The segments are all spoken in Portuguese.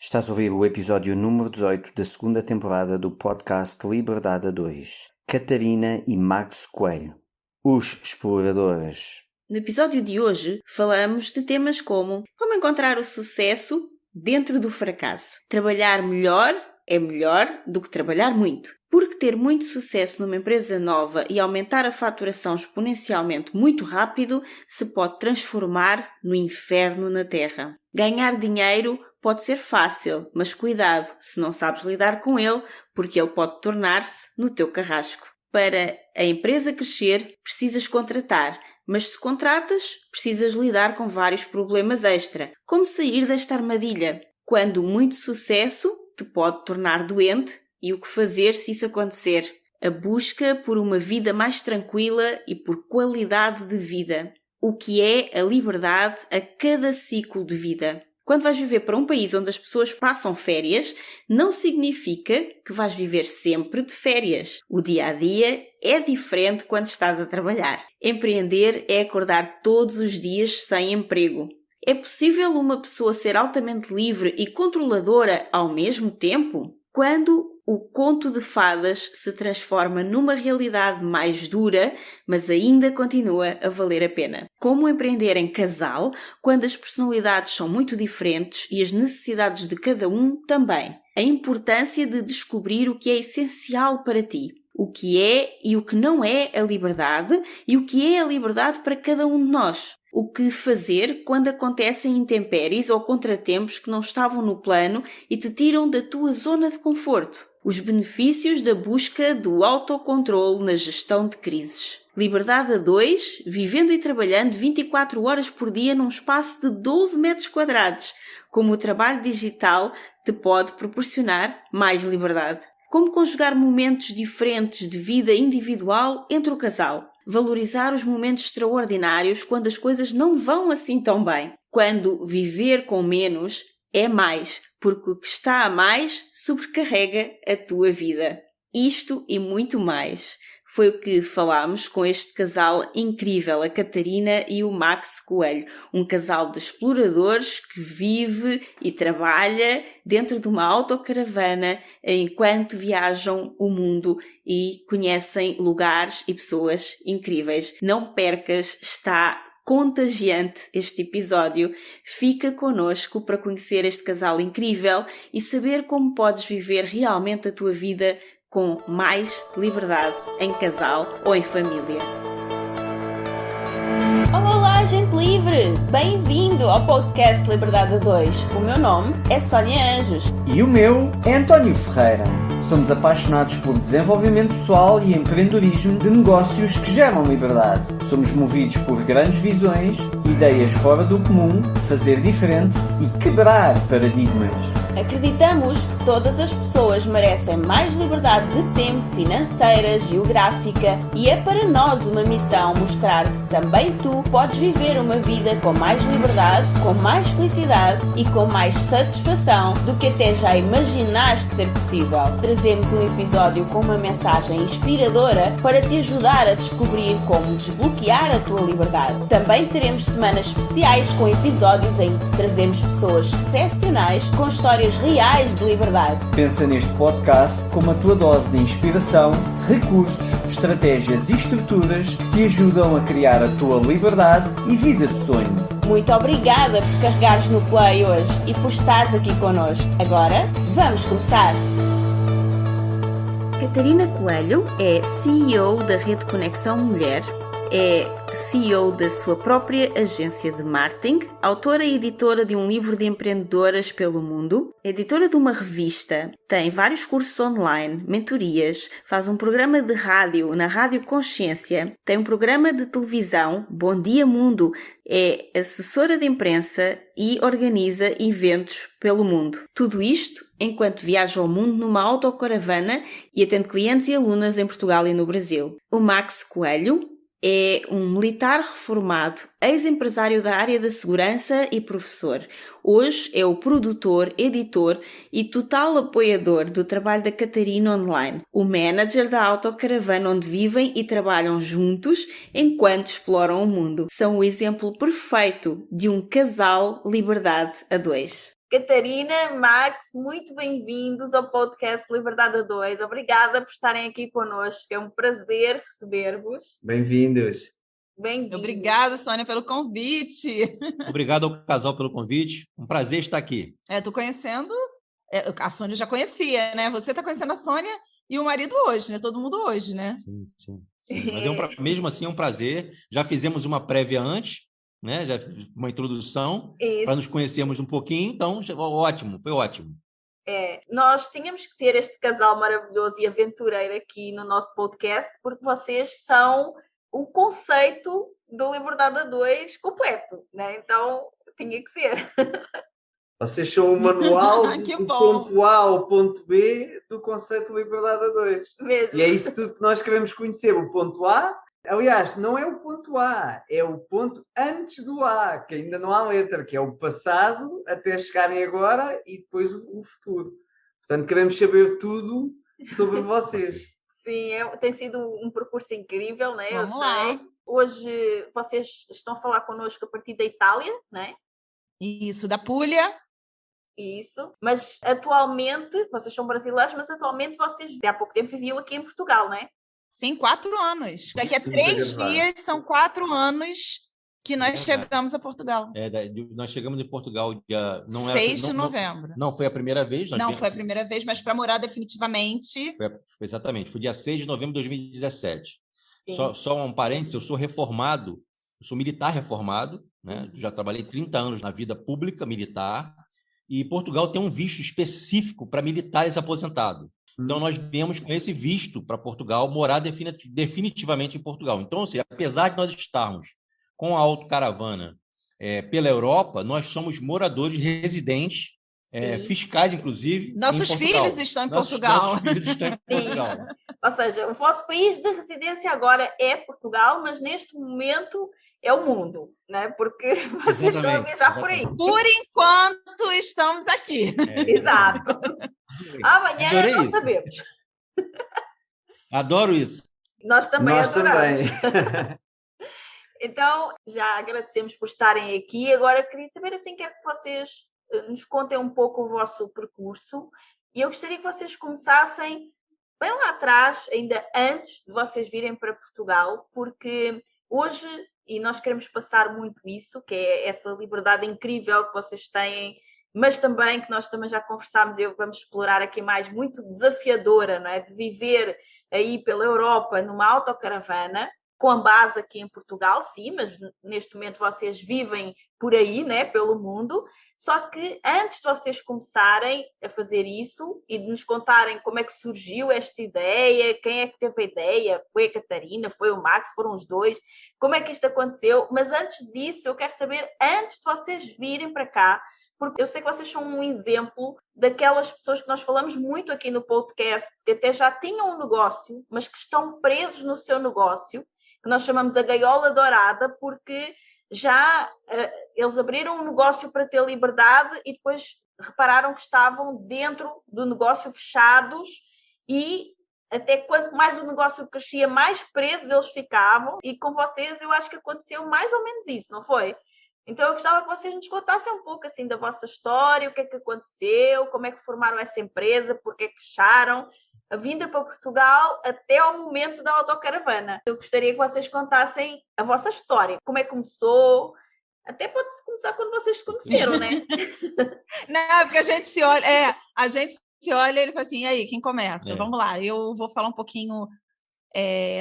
Estás a ouvir o episódio número 18 da segunda temporada do podcast Liberdade a 2. Catarina e Max Coelho, os exploradores. No episódio de hoje falamos de temas como encontrar o sucesso dentro do fracasso. Trabalhar melhor é melhor do que trabalhar muito. Porque ter muito sucesso numa empresa nova e aumentar a faturação exponencialmente muito rápido se pode transformar no inferno na Terra. Ganhar dinheiro pode ser fácil, mas cuidado se não sabes lidar com ele, porque ele pode tornar-se no teu carrasco. Para a empresa crescer, precisas contratar, mas se contratas, precisas lidar com vários problemas extra. Como sair desta armadilha? Quando muito sucesso te pode tornar doente e o que fazer se isso acontecer? A busca por uma vida mais tranquila e por qualidade de vida. O que é a liberdade a cada ciclo de vida? Quando vais viver para um país onde as pessoas passam férias, não significa que vais viver sempre de férias. O dia-a-dia é diferente quando estás a trabalhar. Empreender é acordar todos os dias sem emprego. É possível uma pessoa ser altamente livre e controladora ao mesmo tempo? Quando o conto de fadas se transforma numa realidade mais dura, mas ainda continua a valer a pena. Como empreender em casal, quando as personalidades são muito diferentes e as necessidades de cada um também. A importância de descobrir o que é essencial para ti. O que é e o que não é a liberdade e o que é a liberdade para cada um de nós. O que fazer quando acontecem intempéries ou contratempos que não estavam no plano e te tiram da tua zona de conforto. Os benefícios da busca do autocontrole na gestão de crises. Liberdade a 2, vivendo e trabalhando 24 horas por dia num espaço de 12 metros quadrados. Como o trabalho digital te pode proporcionar mais liberdade. Como conjugar momentos diferentes de vida individual entre o casal. Valorizar os momentos extraordinários quando as coisas não vão assim tão bem. Quando viver com menos é mais, porque o que está a mais sobrecarrega a tua vida. Isto e muito mais foi o que falámos com este casal incrível, a Catarina e o Max Coelho. Um casal de exploradores que vive e trabalha dentro de uma autocaravana enquanto viajam o mundo e conhecem lugares e pessoas incríveis. Não percas, está contagiante este episódio. Fica connosco para conhecer este casal incrível e saber como podes viver realmente a tua vida com mais liberdade em casal ou em família. Olá, gente livre! Bem-vindo ao podcast Liberdade a 2. O meu nome é Sónia Anjos. E o meu é António Ferreira. Somos apaixonados por desenvolvimento pessoal e empreendedorismo de negócios que geram liberdade. Somos movidos por grandes visões, ideias fora do comum, fazer diferente e quebrar paradigmas. Acreditamos que todas as pessoas merecem mais liberdade de tempo, financeira, geográfica e é para nós uma missão mostrar-te que também tu podes viver uma vida com mais liberdade, com mais felicidade e com mais satisfação do que até já imaginaste ser possível. Trazemos um episódio com uma mensagem inspiradora para te ajudar a descobrir como desbloquear a tua liberdade. Também teremos semanas especiais com episódios em que trazemos pessoas excepcionais com histórias reais de liberdade. Pensa neste podcast como a tua dose de inspiração, recursos, estratégias e estruturas que te ajudam a criar a tua liberdade e vida de sonho. Muito obrigada por carregares no play hoje e por estares aqui connosco. Agora, vamos começar! Catarina Coelho é CEO da Rede Conexão Mulher, é CEO da sua própria agência de marketing, autora e editora de um livro de empreendedoras pelo mundo, editora de uma revista, tem vários cursos online, mentorias, faz um programa de rádio na Rádio Consciência, tem um programa de televisão, Bom Dia Mundo, é assessora de imprensa e organiza eventos pelo mundo. Tudo isto enquanto viaja ao mundo numa autocaravana e atende clientes e alunas em Portugal e no Brasil. O Max Coelho é um militar reformado, ex-empresário da área da segurança e professor. Hoje é o produtor, editor e total apoiador do trabalho da Catarina online, o manager da autocaravana onde vivem e trabalham juntos enquanto exploram o mundo. São o exemplo perfeito de um casal liberdade a 2. Catarina, Max, muito bem-vindos ao podcast Liberdade a 2. Obrigada por estarem aqui connosco. É um prazer receber-vos. Bem-vindos. Bem-vindos. Obrigada, Sônia, pelo convite. Obrigado ao casal pelo convite. Um prazer estar aqui. Estou conhecendo... a Sônia já conhecia, né? Você está conhecendo a Sônia e o marido hoje, né? Todo mundo hoje, né? Sim. Mas mesmo assim é um prazer. Já fizemos uma prévia antes, né? Já uma introdução para nos conhecermos um pouquinho. Então, ótimo, foi ótimo. Nós tínhamos que ter este casal maravilhoso e aventureiro aqui no nosso podcast, porque vocês são o conceito do Liberdade a 2 completo, né? Então, tinha que ser. Vocês são o manual do bom. ponto A ao ponto B do conceito de Liberdade a 2. Mesmo. E é isso tudo que nós queremos conhecer. O ponto A, aliás, não é o ponto A, é o ponto antes do A, que ainda não há letra, que é o passado até chegarem agora e depois o futuro. Portanto, queremos saber tudo sobre vocês. Sim, tem sido um percurso incrível, né? Vamos lá. Hoje vocês estão a falar connosco a partir da Itália, né? Isso, da Puglia. Isso. Mas atualmente, vocês são brasileiros, mas atualmente vocês há pouco tempo viviam aqui em Portugal, né? Sim, 4 anos. Daqui a 3 dias são 4 anos que nós chegamos a Portugal. Nós chegamos em Portugal dia... 6 de novembro. Não foi a primeira vez. Foi a primeira vez, mas para morar definitivamente... Exatamente, foi dia 6 de novembro de 2017. Só um parênteses, eu sou reformado, eu sou militar reformado, né? Já trabalhei 30 anos na vida pública militar, e Portugal tem um visto específico para militares aposentados. Então, nós viemos com esse visto para Portugal, morar definitivamente em Portugal. Então, assim, apesar de nós estarmos com a autocaravana pela Europa, nós somos moradores residentes, fiscais, inclusive, Nossos filhos estão em Portugal. Nossos filhos estão em Portugal. Ou seja, o vosso país de residência agora é Portugal, mas neste momento é o mundo, né? Porque vocês estão a viajar por aí. Por enquanto, estamos aqui. Exato. Amanhã não sabemos. Adoro isso. Nós também adoramos. Também. Então, já agradecemos por estarem aqui. Agora, queria saber, assim, quero que vocês nos contem um pouco o vosso percurso. E eu gostaria que vocês começassem bem lá atrás, ainda antes de vocês virem para Portugal, porque hoje, e nós queremos passar muito isso, que é essa liberdade incrível que vocês têm, mas também que nós também já conversámos e vamos explorar aqui mais, muito desafiadora, não é? De viver aí pela Europa numa autocaravana, com a base aqui em Portugal, sim, mas neste momento vocês vivem por aí, né, pelo mundo. Só que antes de vocês começarem a fazer isso e de nos contarem como é que surgiu esta ideia, quem é que teve a ideia, foi a Catarina, foi o Max, foram os dois, como é que isto aconteceu? Mas antes disso, eu quero saber, antes de vocês virem para cá, porque eu sei que vocês são um exemplo daquelas pessoas que nós falamos muito aqui no podcast, que até já tinham um negócio, mas que estão presos no seu negócio, que nós chamamos a gaiola dourada, porque já eles abriram um negócio para ter liberdade e depois repararam que estavam dentro do negócio fechados e até quanto mais o negócio crescia, mais presos eles ficavam. E com vocês eu acho que aconteceu mais ou menos isso, não foi? Então eu gostava que vocês nos contassem um pouco assim da vossa história, o que é que aconteceu, como é que formaram essa empresa, porque é que fecharam, a vinda para Portugal até ao momento da autocaravana. Eu gostaria que vocês contassem a vossa história, como é que começou, até pode começar quando vocês se conheceram, né? Não, porque a gente se olha, e ele fala assim, e aí, quem começa? Vamos lá, eu vou falar um pouquinho.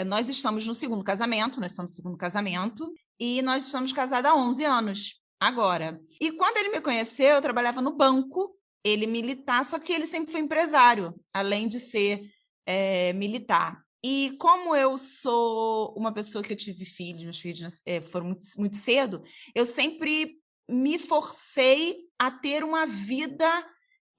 Nós estamos no segundo casamento, e nós estamos casados há 11 anos, agora. E quando ele me conheceu, eu trabalhava no banco, ele militar, só que ele sempre foi empresário, além de ser militar. E como eu sou uma pessoa que eu tive filhos, meus filhos foram muito, muito cedo, eu sempre me forcei a ter uma vida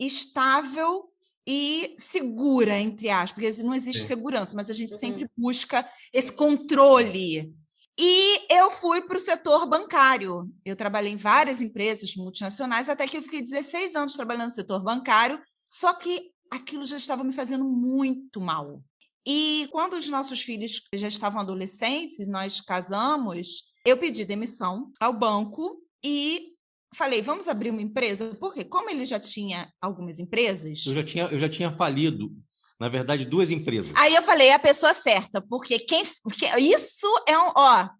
estável e segura, entre aspas, porque não existe segurança, mas a gente sempre busca esse controle. E eu fui para o setor bancário. Eu trabalhei em várias empresas multinacionais, até que eu fiquei 16 anos trabalhando no setor bancário, só que aquilo já estava me fazendo muito mal. E quando os nossos filhos já estavam adolescentes, nós casamos, eu pedi demissão ao banco e falei, vamos abrir uma empresa? Porque como ele já tinha algumas empresas... Eu já tinha falido, na verdade, 2 empresas. Aí eu falei, é a pessoa certa, porque isso é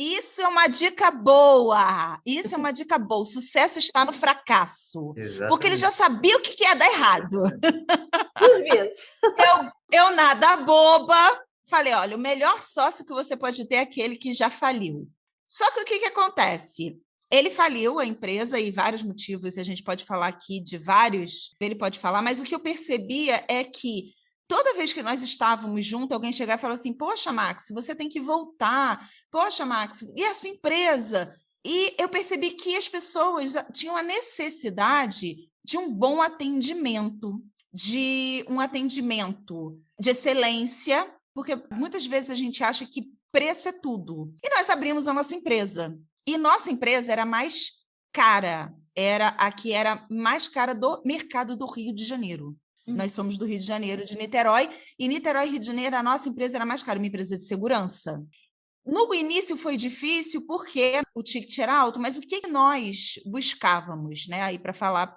isso é uma dica boa. Isso é uma dica boa. O sucesso está no fracasso. Exatamente. Porque ele já sabia o que ia dar errado. Às vezes. Eu nada boba, falei, olha, o melhor sócio que você pode ter é aquele que já faliu. Só que o que acontece? Ele faliu a empresa e vários motivos, e a gente pode falar aqui de vários, ele pode falar, mas o que eu percebia é que toda vez que nós estávamos juntos, alguém chegava e falava assim, poxa, Max, você tem que voltar. Poxa, Max, e a sua empresa? E eu percebi que as pessoas tinham a necessidade de um bom atendimento, de um atendimento de excelência, porque muitas vezes a gente acha que preço é tudo. E nós abrimos a nossa empresa. E nossa empresa era mais cara, era a que era mais cara do mercado do Rio de Janeiro. Nós somos do Rio de Janeiro, de Niterói, e Niterói e Rio de Janeiro, a nossa empresa era mais cara, uma empresa de segurança. No início foi difícil porque o ticket era alto, mas o que nós buscávamos, né? Aí para falar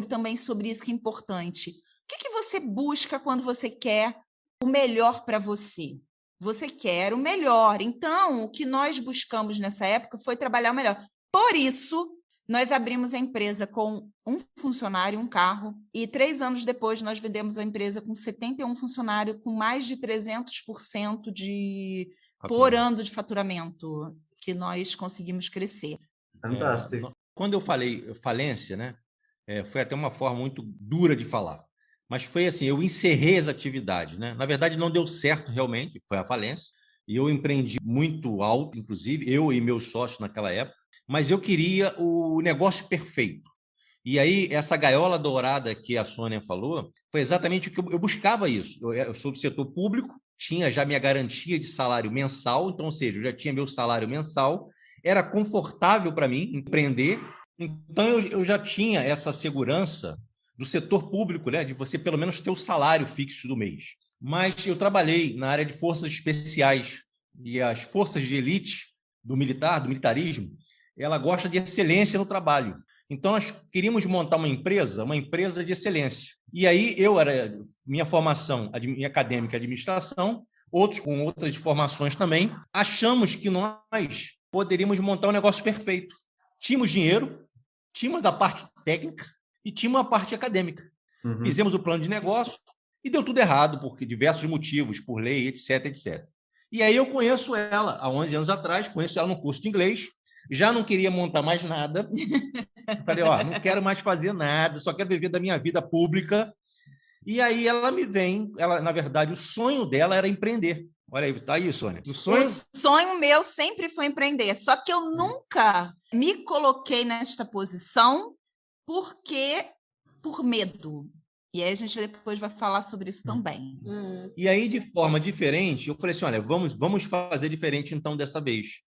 também sobre isso que é importante. O que você busca quando você quer o melhor para você? Você quer o melhor. Então, o que nós buscamos nessa época foi trabalhar o melhor. Por isso, nós abrimos a empresa com um funcionário, um carro, e 3 anos depois nós vendemos a empresa com 71 funcionários, com mais de 300% por ano de faturamento que nós conseguimos crescer. Fantástico. Quando eu falei falência, né, foi até uma forma muito dura de falar, mas foi assim, eu encerrei as atividades, né? Na verdade, não deu certo realmente, foi a falência, e eu empreendi muito alto, inclusive, eu e meus sócios naquela época, mas eu queria o negócio perfeito. E aí, essa gaiola dourada que a Sônia falou, foi exatamente o que eu buscava isso. Eu sou do setor público, tinha já minha garantia de salário mensal, então, ou seja, eu já tinha meu salário mensal, era confortável para mim empreender, então eu já tinha essa segurança do setor público, né, de você pelo menos ter o salário fixo do mês. Mas eu trabalhei na área de forças especiais, e as forças de elite do militarismo, ela gosta de excelência no trabalho. Então, nós queríamos montar uma empresa de excelência. E aí, minha formação minha acadêmica é administração, outros com outras formações também, achamos que nós poderíamos montar um negócio perfeito. Tínhamos dinheiro, tínhamos a parte técnica e tínhamos a parte acadêmica. Uhum. Fizemos o plano de negócio e deu tudo errado, por diversos motivos, por lei, etc, etc. E aí eu conheço ela, há 11 anos atrás, conheço ela no curso de inglês, já não queria montar mais nada. Falei, não quero mais fazer nada, só quero viver da minha vida pública. E aí ela me vem, na verdade, o sonho dela era empreender. Olha aí, tá aí, Sônia. O sonho meu sempre foi empreender, só que eu nunca me coloquei nesta posição por medo. E aí a gente depois vai falar sobre isso também. E aí, de forma diferente, eu falei assim, olha, vamos fazer diferente então dessa vez.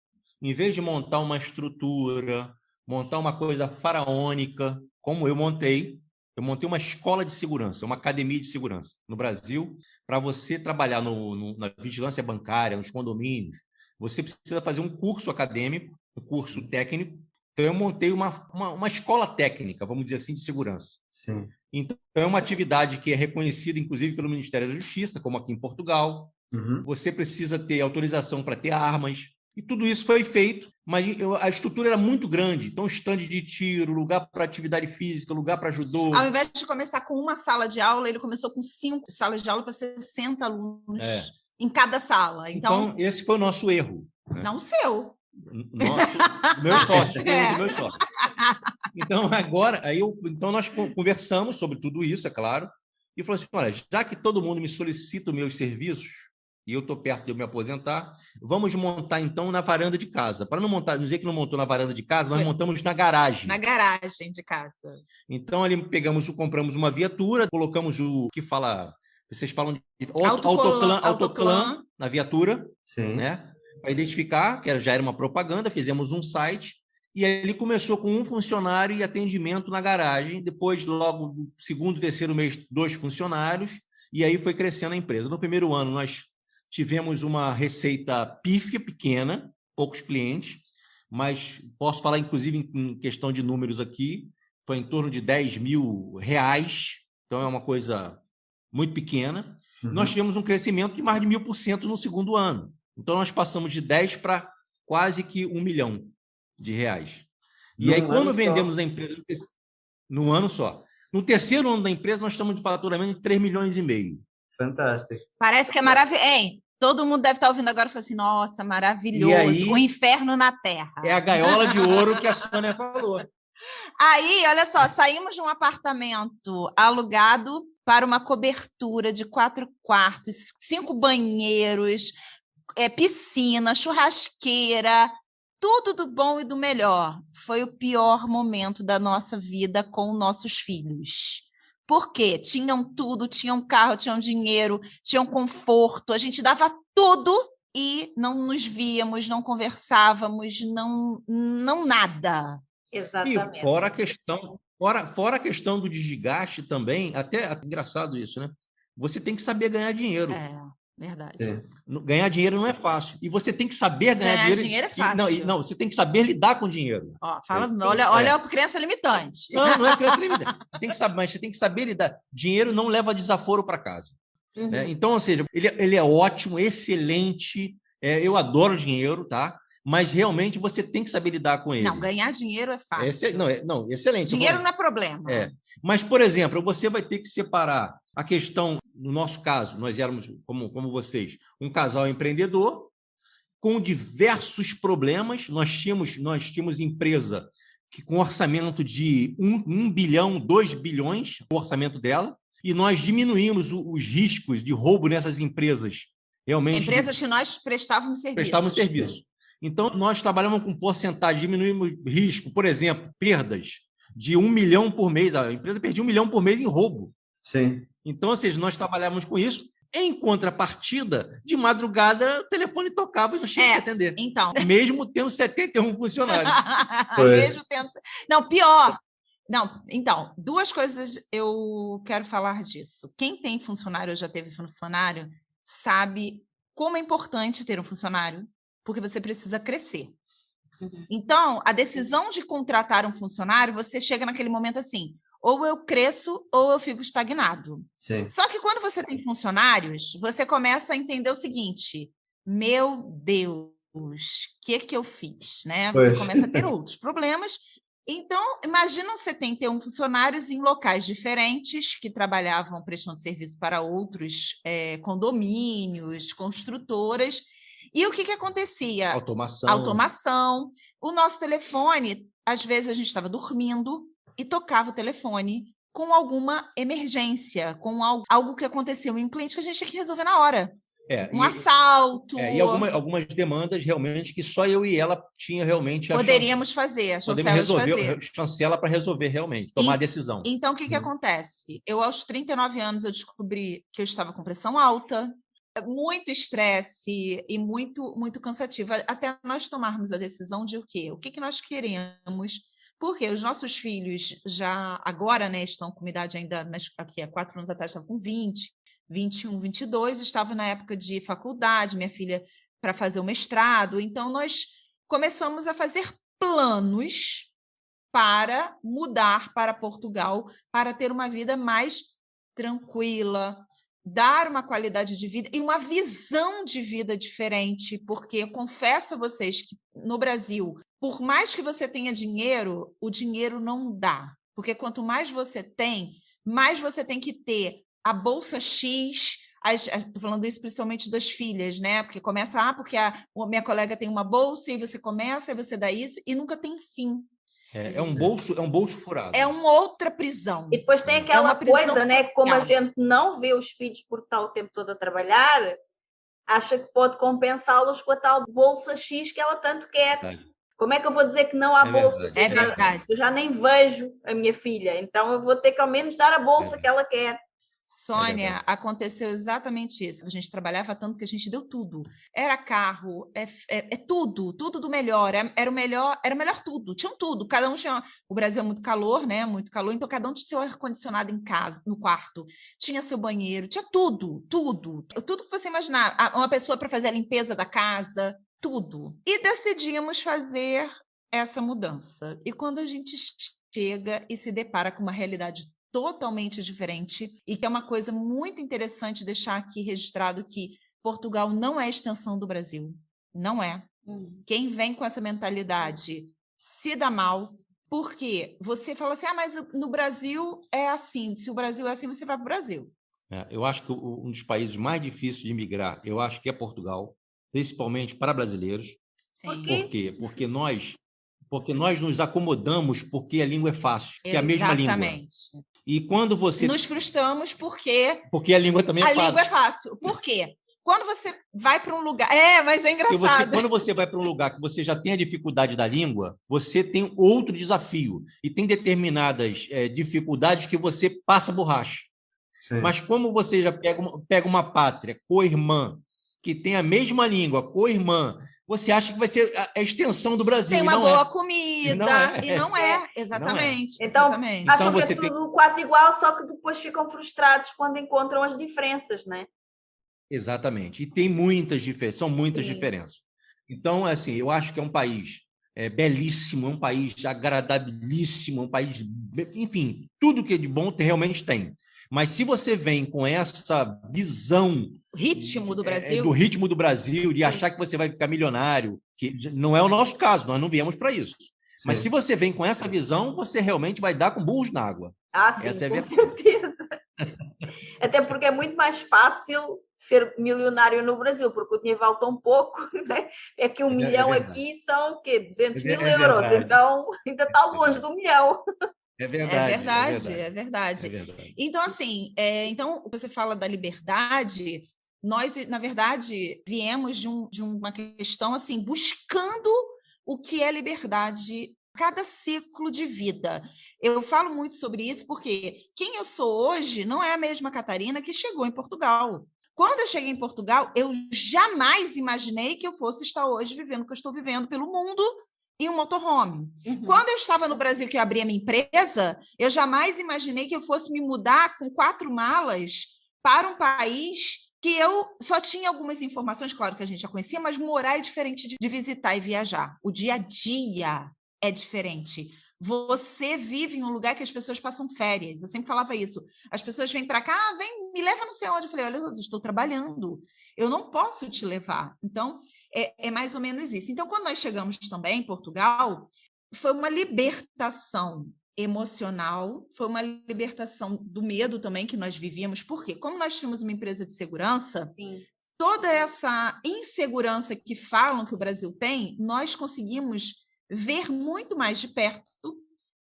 Em vez de montar uma estrutura, montar uma coisa faraônica, como eu montei uma escola de segurança, uma academia de segurança no Brasil. Para você trabalhar na vigilância bancária, nos condomínios, você precisa fazer um curso acadêmico, um curso técnico. Então, eu montei uma escola técnica, vamos dizer assim, de segurança. Sim. Então, é uma atividade que é reconhecida, inclusive, pelo Ministério da Justiça, como aqui em Portugal. Uhum. Você precisa ter autorização para ter armas. E tudo isso foi feito, mas a estrutura era muito grande. Então, estande de tiro, lugar para atividade física, lugar para judô. Ao invés de começar com uma sala de aula, ele começou com 5 salas de aula para 60 alunos em cada sala. Então, esse foi o nosso erro. Né? Não o seu. Meu sócio, do meu sócio. Então, agora, então nós conversamos sobre tudo isso, é claro, e falou assim, olha, já que todo mundo me solicita os meus serviços, e eu estou perto de eu me aposentar, vamos montar, então, na varanda de casa. Para não dizer que não montou na varanda de casa, nós montamos na garagem. Na garagem de casa. Então, ali compramos uma viatura, colocamos vocês falam de autoclan na viatura, Sim. né? Para identificar, que já era uma propaganda, fizemos um site, e aí ele começou com um funcionário e atendimento na garagem, depois, logo, no segundo, terceiro mês, 2 funcionários, e aí foi crescendo a empresa. No primeiro ano, nós tivemos uma receita pífia, pequena, poucos clientes, mas posso falar, inclusive, em questão de números aqui, foi em torno de R$10 mil, então é uma coisa muito pequena. Nós tivemos um crescimento de mais de 1000% no segundo ano. Então, nós passamos de 10 para quase que R$1 milhão. E aí, quando vendemos a empresa, no ano só. No terceiro ano da empresa, nós estamos de faturamento de 3,5 milhões. Fantástico. Parece que é maravilhoso. Hein? Todo mundo deve estar ouvindo agora e falando assim, nossa, maravilhoso, E aí, o inferno na Terra. É a gaiola de ouro que a Sônia falou. Aí, olha só, saímos de um apartamento alugado para uma cobertura de 4 quartos, 5 banheiros, piscina, churrasqueira, tudo do bom e do melhor. Foi o pior momento da nossa vida com nossos filhos. Por quê? Tinham tudo, tinham carro, tinham dinheiro, tinham conforto, a gente dava tudo e não nos víamos, não conversávamos, não nada. Exatamente. E fora a questão do desgaste também, até engraçado isso, né? Você tem que saber ganhar dinheiro. Verdade. Ganhar dinheiro não é fácil. E você tem que saber ganhar dinheiro. Dinheiro é fácil. Não, você tem que saber lidar com dinheiro. Olha a crença limitante. Não é crença limitante. Mas você tem que saber lidar. Dinheiro não leva desaforo para casa. Né? Então, ou seja, ele é ótimo, excelente. Eu adoro dinheiro, tá? Mas realmente você tem que saber lidar com ele. Não, ganhar dinheiro é fácil. Excelente. Dinheiro não é problema. Mas, por exemplo, você vai ter que separar a questão, no nosso caso, nós éramos, como vocês, um casal empreendedor com diversos problemas. Nós tínhamos empresa com orçamento de 1 bilhão, 2 bilhões, o orçamento dela, e nós diminuímos os riscos de roubo nessas empresas. Realmente, empresas que nós prestávamos serviço. Então, nós trabalhamos com porcentagem, diminuímos risco, por exemplo, perdas de 1 milhão por mês. A empresa perdia 1 milhão por mês em roubo. Sim. Então, ou seja, nós trabalhávamos com isso. Em contrapartida, de madrugada, o telefone tocava e nós tínhamos que atender. Então. Mesmo tendo 71 funcionários. Mesmo tendo... Não, pior. Não, então, 2 coisas eu quero falar disso. Quem tem funcionário ou já teve funcionário sabe como é importante ter um funcionário, porque você precisa crescer. Então, a decisão de contratar um funcionário, você chega naquele momento assim, ou eu cresço ou eu fico estagnado. Sim. Só que quando você tem funcionários, você começa a entender o seguinte, meu Deus, o que eu fiz? Né? Você começa a ter outros problemas. Então, imagina você ter funcionários em locais diferentes que trabalhavam prestando serviço para outros condomínios, construtoras. E o que acontecia? Automação. O nosso telefone, às vezes a gente estava dormindo e tocava o telefone com alguma emergência, com algo que aconteceu em um cliente que a gente tinha que resolver na hora. Assalto. E algumas demandas realmente que só eu e ela tinha realmente poderíamos fazer, chancela para resolver realmente, tomar a decisão. Então, o que acontece? Aos 39 anos, eu descobri que eu estava com pressão alta, muito estresse e muito, muito cansativo, até nós tomarmos a decisão de o quê? O que nós queremos, porque os nossos filhos já agora, né, estão com idade ainda, aqui há 4 anos atrás estavam com 20, 21, 22, estava na época de faculdade, minha filha para fazer o mestrado, então nós começamos a fazer planos para mudar para Portugal, para ter uma vida mais tranquila, dar uma qualidade de vida e uma visão de vida diferente, porque eu confesso a vocês que no Brasil, por mais que você tenha dinheiro, o dinheiro não dá, porque quanto mais você tem que ter a bolsa X, estou falando isso principalmente das filhas, né? Porque começa, porque a minha colega tem uma bolsa e você começa, e você dá isso, e nunca tem fim. É um bolso furado. É uma outra prisão. E depois tem aquela coisa, né? Como a gente não vê os filhos por estar o tempo todo a trabalhar, acha que pode compensá-los com a tal bolsa X que ela tanto quer. Como é que eu vou dizer que não há bolsa? É verdade. Eu já nem vejo a minha filha, então eu vou ter que ao menos dar a bolsa que ela quer. Sônia, aconteceu exatamente isso. A gente trabalhava tanto que a gente deu tudo. Era carro, tudo do melhor. Era o melhor tudo. Tinham tudo. Cada um tinha. O Brasil é muito calor, né? Muito calor. Então cada um tinha seu ar condicionado em casa, no quarto. Tinha seu banheiro. Tinha tudo que você imaginar. Uma pessoa para fazer a limpeza da casa. tudo. E decidimos fazer essa mudança. E quando a gente chega e se depara com uma realidade totalmente diferente, e que é uma coisa muito interessante deixar aqui registrado que Portugal não é extensão do Brasil. Não é. Quem vem com essa mentalidade se dá mal, porque você fala assim, mas no Brasil é assim, se o Brasil é assim, você vai para o Brasil. Eu acho que um dos países mais difíceis de imigrar, eu acho que é Portugal, principalmente para brasileiros. Sim. Por quê? Porque nós nos acomodamos porque a língua é fácil, que é a mesma língua. Exatamente. E quando você... Nos frustramos porque a língua também é fácil. A língua é fácil. Por quê? Quando você vai para um lugar... mas é engraçado. Quando você vai para um lugar que você já tem a dificuldade da língua, você tem outro desafio. E tem determinadas dificuldades que você passa borracha. Sim. Mas como você já pega uma pátria co-irmã, que tem a mesma língua, co-irmã, você acha que vai ser a extensão do Brasil. Tem uma boa comida, e não é. Exatamente. Então, exatamente. Acham que é tudo quase igual, só que depois ficam frustrados quando encontram as diferenças, né? Exatamente. E tem muitas diferenças, são muitas diferenças. Então, assim, eu acho que é um país belíssimo, é um país agradabilíssimo, um país... Enfim, tudo que é de bom realmente tem. Mas se você vem com essa visão... Ritmo do Brasil. Do ritmo do Brasil, de achar que você vai ficar milionário, que não é o nosso caso, nós não viemos para isso. Sim. Mas se você vem com essa visão, você realmente vai dar com burros na água. Sim, essa com certeza. Até porque é muito mais fácil ser milionário no Brasil, porque o dinheiro vale tão pouco, né? É que 1 milhão aqui são, 200 mil euros, verdade. Então ainda está longe do 1 milhão. É verdade. Então, assim, então você fala da liberdade, nós, na verdade, viemos de uma questão, assim, buscando o que é liberdade a cada ciclo de vida. Eu falo muito sobre isso porque quem eu sou hoje não é a mesma Catarina que chegou em Portugal. Quando eu cheguei em Portugal, eu jamais imaginei que eu fosse estar hoje vivendo o que eu estou vivendo pelo mundo em um motorhome. Quando eu estava no Brasil, que eu abri a minha empresa, eu jamais imaginei que eu fosse me mudar com 4 malas para um país que eu só tinha algumas informações, claro que a gente já conhecia, mas morar é diferente de visitar e viajar. O dia a dia é diferente. Você vive em um lugar que as pessoas passam férias. Eu sempre falava isso. As pessoas vêm para cá, me leva não sei onde. Eu falei, olha, eu estou trabalhando. Eu não posso te levar. Então, é mais ou menos isso. Então, quando nós chegamos também em Portugal, foi uma libertação emocional, foi uma libertação do medo também que nós vivíamos. Por quê? Como nós tínhamos uma empresa de segurança, sim, toda essa insegurança que falam que o Brasil tem, nós conseguimos ver muito mais de perto,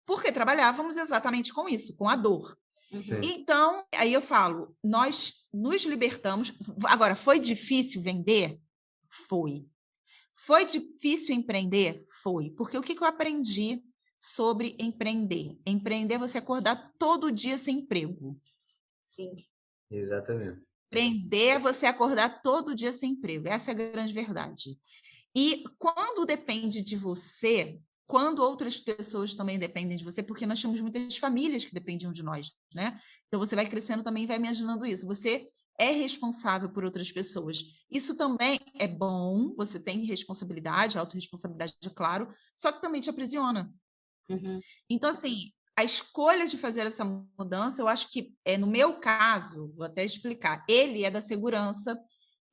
porque trabalhávamos exatamente com isso, com a dor. Sim. Então, aí eu falo, nós nos libertamos. Agora, foi difícil vender? Foi. Foi difícil empreender? Foi. Porque o que eu aprendi sobre empreender? Empreender é você acordar todo dia sem emprego. Sim. Exatamente. Empreender é você acordar todo dia sem emprego. Essa é a grande verdade. E quando depende de você, quando outras pessoas também dependem de você, porque nós temos muitas famílias que dependiam de nós, né? Então, você vai crescendo também e vai imaginando isso. Você é responsável por outras pessoas. Isso também é bom, você tem responsabilidade, autorresponsabilidade, é claro, só que também te aprisiona. Então, assim, a escolha de fazer essa mudança, eu acho que, no meu caso, vou até explicar, ele é da segurança,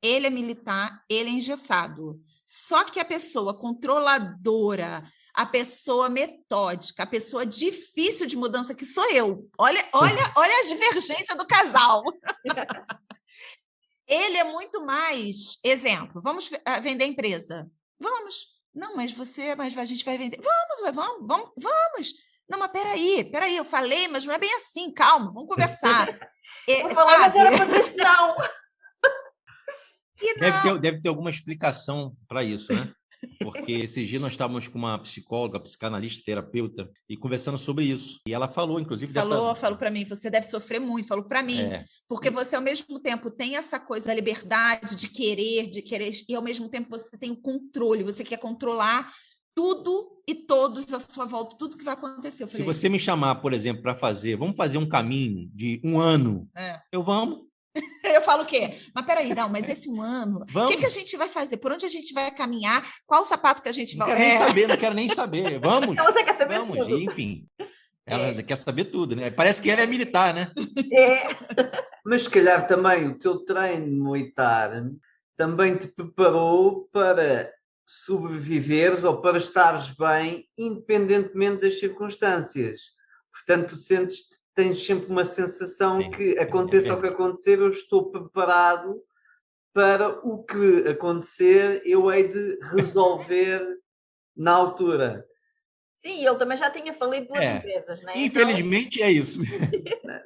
ele é militar, ele é engessado. Só que a pessoa controladora, a pessoa metódica, a pessoa difícil de mudança, que sou eu. Olha a divergência do casal. Ele é muito mais... Exemplo, vamos vender a empresa. Vamos. Não, mas a gente vai vender. Vamos. Não, mas peraí, eu falei, mas não é bem assim, calma, vamos conversar. Vou falar, mas era para dizer que não. Deve ter alguma explicação para isso, né? Porque esses dias nós estávamos com uma psicóloga, psicanalista, terapeuta, e conversando sobre isso. E ela falou, inclusive... Falou para mim, você deve sofrer muito, falou para mim. Porque você, ao mesmo tempo, tem essa coisa da liberdade de querer, e ao mesmo tempo você tem o controle, você quer controlar tudo e todos à sua volta, tudo que vai acontecer. Se você me chamar, por exemplo, para vamos fazer um caminho de 1 ano, eu vamos. Eu falo o quê? Mas peraí, não, mas esse ano, o que a gente vai fazer? Por onde a gente vai caminhar? Qual o sapato que a gente Não vai... quero nem saber, não quero nem saber. Vamos, Então você quer saber vamos. tudo. E, enfim, ela quer saber tudo, né? Parece que ela é militar, né? Mas se calhar também o teu treino militar também te preparou para sobreviveres ou para estares bem, independentemente das circunstâncias. Portanto, tens sempre uma sensação que aconteça o que acontecer, eu estou preparado para o que acontecer, eu hei de resolver na altura. Sim, ele também já tinha falido 2 empresas, né? Infelizmente é isso.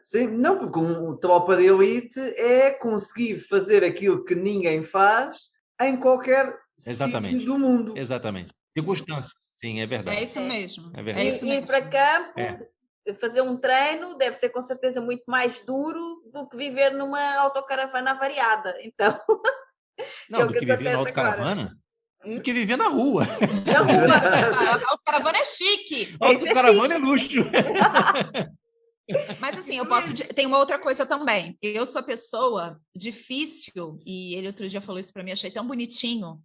Sim, não, porque o tropa de elite é conseguir fazer aquilo que ninguém faz em qualquer sítio do mundo. Exatamente. Circunstâncias. Sim, é verdade. É isso mesmo. É verdade. Ir para campo, fazer um treino, deve ser com certeza muito mais duro do que viver numa autocaravana avariada. Então... Não, do que viver na autocaravana? Do que viver na rua. A autocaravana é chique. A autocaravana é luxo. Mas assim, tem uma outra coisa também. Eu sou a pessoa difícil, e ele outro dia falou isso para mim, achei tão bonitinho.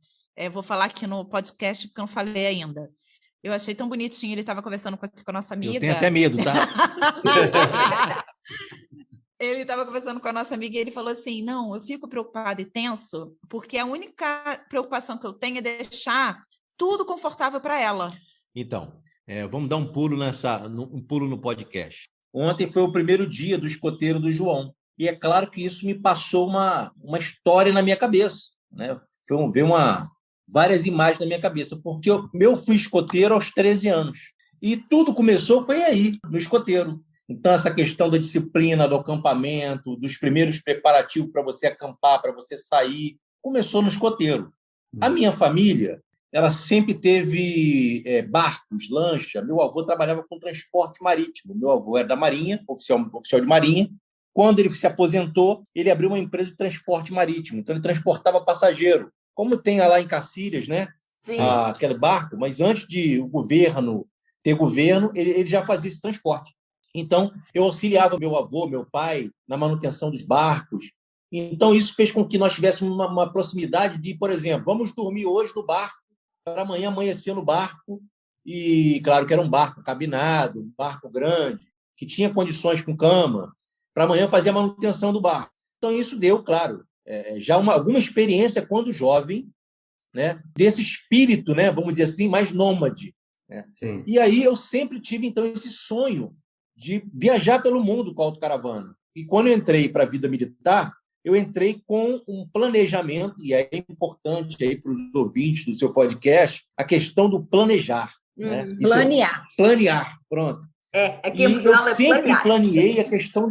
Vou falar aqui no podcast, porque eu não falei ainda. Eu achei tão bonitinho, ele estava conversando com a nossa amiga. Eu tenho até medo, tá? Ele estava conversando com a nossa amiga e ele falou assim, não, eu fico preocupado e tenso, porque a única preocupação que eu tenho é deixar tudo confortável para ela. Então, vamos dar um pulo no podcast. Ontem foi o primeiro dia do escoteiro do João. E é claro que isso me passou uma história na minha cabeça, né? Veio várias imagens na minha cabeça, porque eu fui escoteiro aos 13 anos. E tudo começou, foi aí, no escoteiro. Então, essa questão da disciplina, do acampamento, dos primeiros preparativos para você acampar, para você sair, começou no escoteiro. A minha família, ela sempre teve barcos, lancha. Meu avô trabalhava com transporte marítimo. Meu avô era da Marinha, oficial de Marinha. Quando ele se aposentou, ele abriu uma empresa de transporte marítimo. Então, ele transportava passageiro. Como tem lá em Cacilhas, né? Aquele barco, mas antes de o governo ter governo, ele já fazia esse transporte. Então, eu auxiliava meu avô, meu pai, na manutenção dos barcos. Então, isso fez com que nós tivéssemos uma proximidade de, por exemplo, vamos dormir hoje no barco, para amanhã amanhecer no barco. E, claro, que era um barco cabinado, um barco grande, que tinha condições com cama, para amanhã fazer a manutenção do barco. Então, isso deu, claro, já alguma experiência quando jovem, né, desse espírito, né, vamos dizer assim, mais nômade. Né? E aí eu sempre tive, então, esse sonho de viajar pelo mundo com a autocaravana. E quando eu entrei para a vida militar, eu entrei com um planejamento, e é importante aí para os ouvintes do seu podcast, a questão do planejar. Né? Planear. Planear, pronto. Aqui em Portugal eu sempre planear. planeei a questão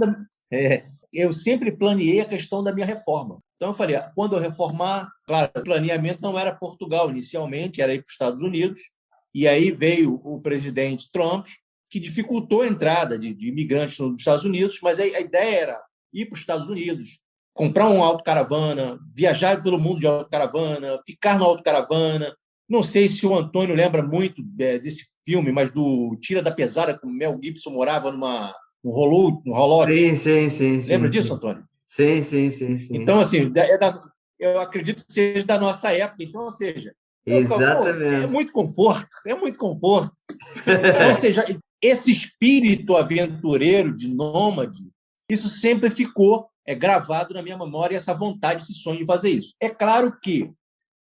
eu sempre planeei a questão da minha reforma. Então, eu falei, quando eu reformar, claro, o planeamento não era Portugal inicialmente, era ir para os Estados Unidos, e aí veio o presidente Trump, que dificultou a entrada de imigrantes nos Estados Unidos, mas a ideia era ir para os Estados Unidos, comprar uma autocaravana, viajar pelo mundo de autocaravana, ficar na autocaravana. Não sei se o Antônio lembra muito desse filme, mas do Tira da Pesada, que o Mel Gibson morava num rolote. Sim. Lembra disso, Antônio? Sim. Então, assim, eu acredito que seja da nossa época. Então, ou seja, exatamente. É muito conforto. Então, ou seja, esse espírito aventureiro de nômade, isso sempre ficou gravado na minha memória, essa vontade, esse sonho de fazer isso. É claro que,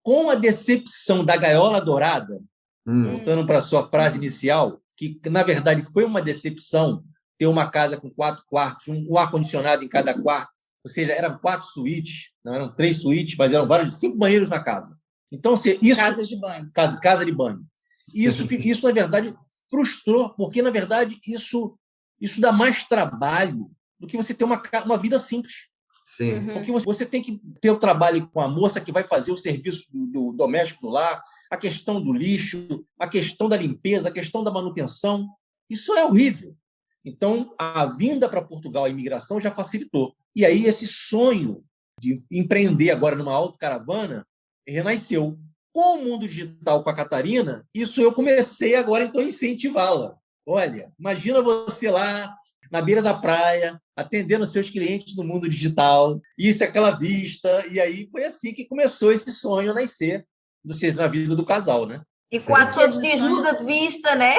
com a decepção da gaiola dourada, voltando para a sua frase inicial, que, na verdade, foi uma decepção ter uma casa com 4 quartos, um ar-condicionado em cada quarto, ou seja, eram 4 suítes, não eram 3 suítes, mas eram 5 banheiros na casa. Então, isso... Casas de banho. Casa de banho. Isso, na verdade, frustrou, porque, na verdade, isso dá mais trabalho do que você ter uma vida simples. Sim. Porque você tem que ter o trabalho com a moça que vai fazer o serviço do doméstico do lar, a questão do lixo, a questão da limpeza, a questão da manutenção. Isso é horrível. Então, a vinda para Portugal, a imigração, já facilitou. E aí, esse sonho de empreender agora numa autocaravana renasceu. Com o mundo digital com a Catarina, isso eu comecei agora, então, a incentivá-la. Olha, imagina você lá na beira da praia, atendendo seus clientes no mundo digital, isso, aquela vista, e aí foi assim que começou esse sonho a nascer na vida do casal, né? E quase Que todos esse os dias sonho- muda de vista, né?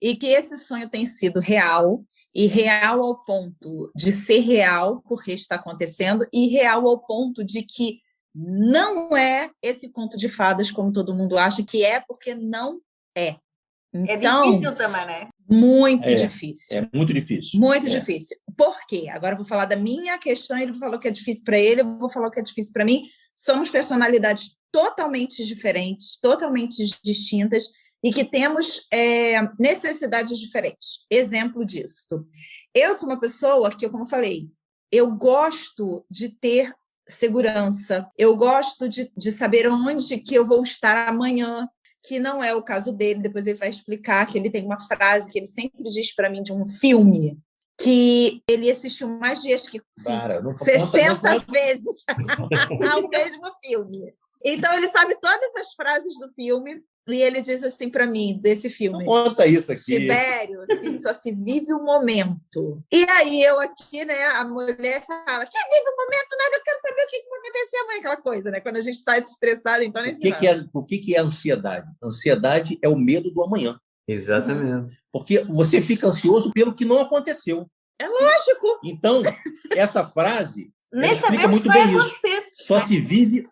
E que esse sonho tem sido real, e real ao ponto de ser real, porque está acontecendo, e real ao ponto de que não é esse conto de fadas, como todo mundo acha que é, porque não é. É Então, difícil também, né? muito difícil. É muito difícil. Muito difícil. Por quê? Agora eu vou falar da minha questão, ele falou que é difícil para ele, eu vou falar o que é difícil para mim. Somos personalidades totalmente diferentes, totalmente distintas, e que temos necessidades diferentes. Exemplo disso. Eu sou uma pessoa que, como eu falei, eu gosto de ter segurança, eu gosto de saber onde que eu vou estar amanhã, que não é o caso dele. Depois ele vai explicar que ele tem uma frase que ele sempre diz para mim de um filme que ele assistiu mais de acho que 60 vezes ao mesmo filme. Então ele sabe todas as frases do filme e ele diz assim para mim desse filme: não conta isso aqui. Tibério, assim, só se vive o momento. E aí eu aqui, né, a mulher fala: quer vive o momento? Nada, eu quero saber o que vai acontecer amanhã, aquela coisa, né? Quando a gente está estressado, então nem se O que é ansiedade? Ansiedade é o medo do amanhã. Exatamente. Porque você fica ansioso pelo que não aconteceu. É lógico. Então, essa frase Nem explica sabemos muito o que vai bem isso. acontecer. Só se vive...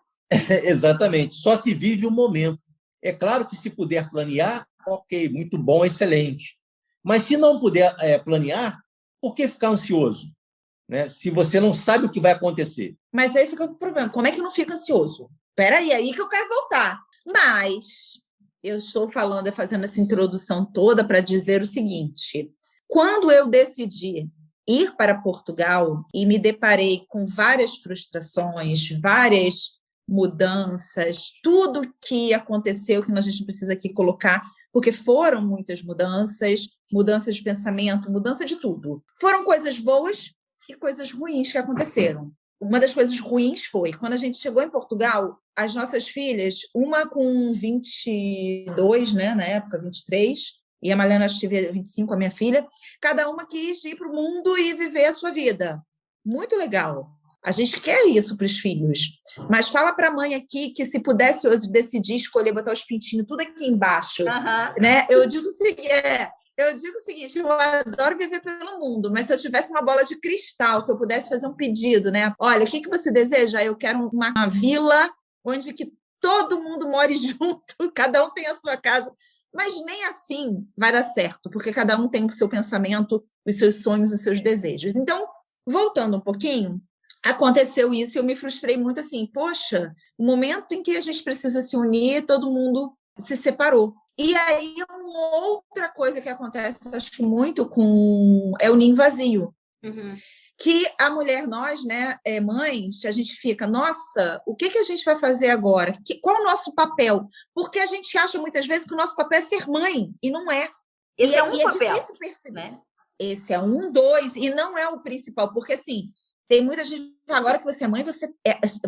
Exatamente. Só se vive o momento. É claro que se puder planear, ok, muito bom, excelente. Mas se não puder planear, por que ficar ansioso? Né? Se você não sabe o que vai acontecer. Mas esse que é o problema. Como é que não fica ansioso? Espera aí que eu quero voltar. Mas eu estou falando, fazendo essa introdução toda para dizer o seguinte: quando eu decidi ir para Portugal e me deparei com várias frustrações, várias mudanças, tudo que aconteceu, que a gente precisa aqui colocar, porque foram muitas mudanças, mudanças de pensamento, mudança de tudo. Foram coisas boas e coisas ruins que aconteceram. Uma das coisas ruins foi, quando a gente chegou em Portugal, as nossas filhas, uma com 22, né, na época, 23, e a Mariana acho que teve 25, a minha filha, cada uma quis ir para o mundo e viver a sua vida. Muito legal. A gente quer isso para os filhos. Mas fala para a mãe aqui que se pudesse hoje decidir escolher botar os pintinhos tudo aqui embaixo, né? Eu digo o seguinte, eu adoro viver pelo mundo, mas se eu tivesse uma bola de cristal, que eu pudesse fazer um pedido, né? Olha, o que você deseja? Eu quero uma vila onde que todo mundo more junto, cada um tem a sua casa. Mas nem assim vai dar certo, porque cada um tem o seu pensamento, os seus sonhos, os seus desejos. Então, voltando um pouquinho, aconteceu isso e eu me frustrei muito assim, poxa, o momento em que a gente precisa se unir, todo mundo se separou. E aí, uma outra coisa que acontece, acho que muito é o ninho vazio. Que a mulher, nós, né, mães, a gente fica, nossa, o que a gente vai fazer agora? Qual é o nosso papel? Porque a gente acha muitas vezes que o nosso papel é ser mãe, e não é. Esse é um papel, papel, difícil perceber. Né? Esse é 1, 2, e não é o principal, porque assim, tem muita gente, agora que você é mãe,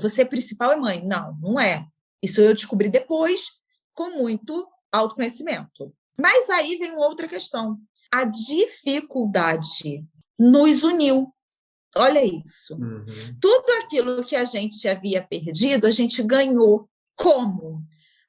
você principal é mãe. Não, não é. Isso eu descobri depois, com muito autoconhecimento. Mas aí vem outra questão. A dificuldade nos uniu. Olha isso. Tudo aquilo que a gente havia perdido, a gente ganhou. Como?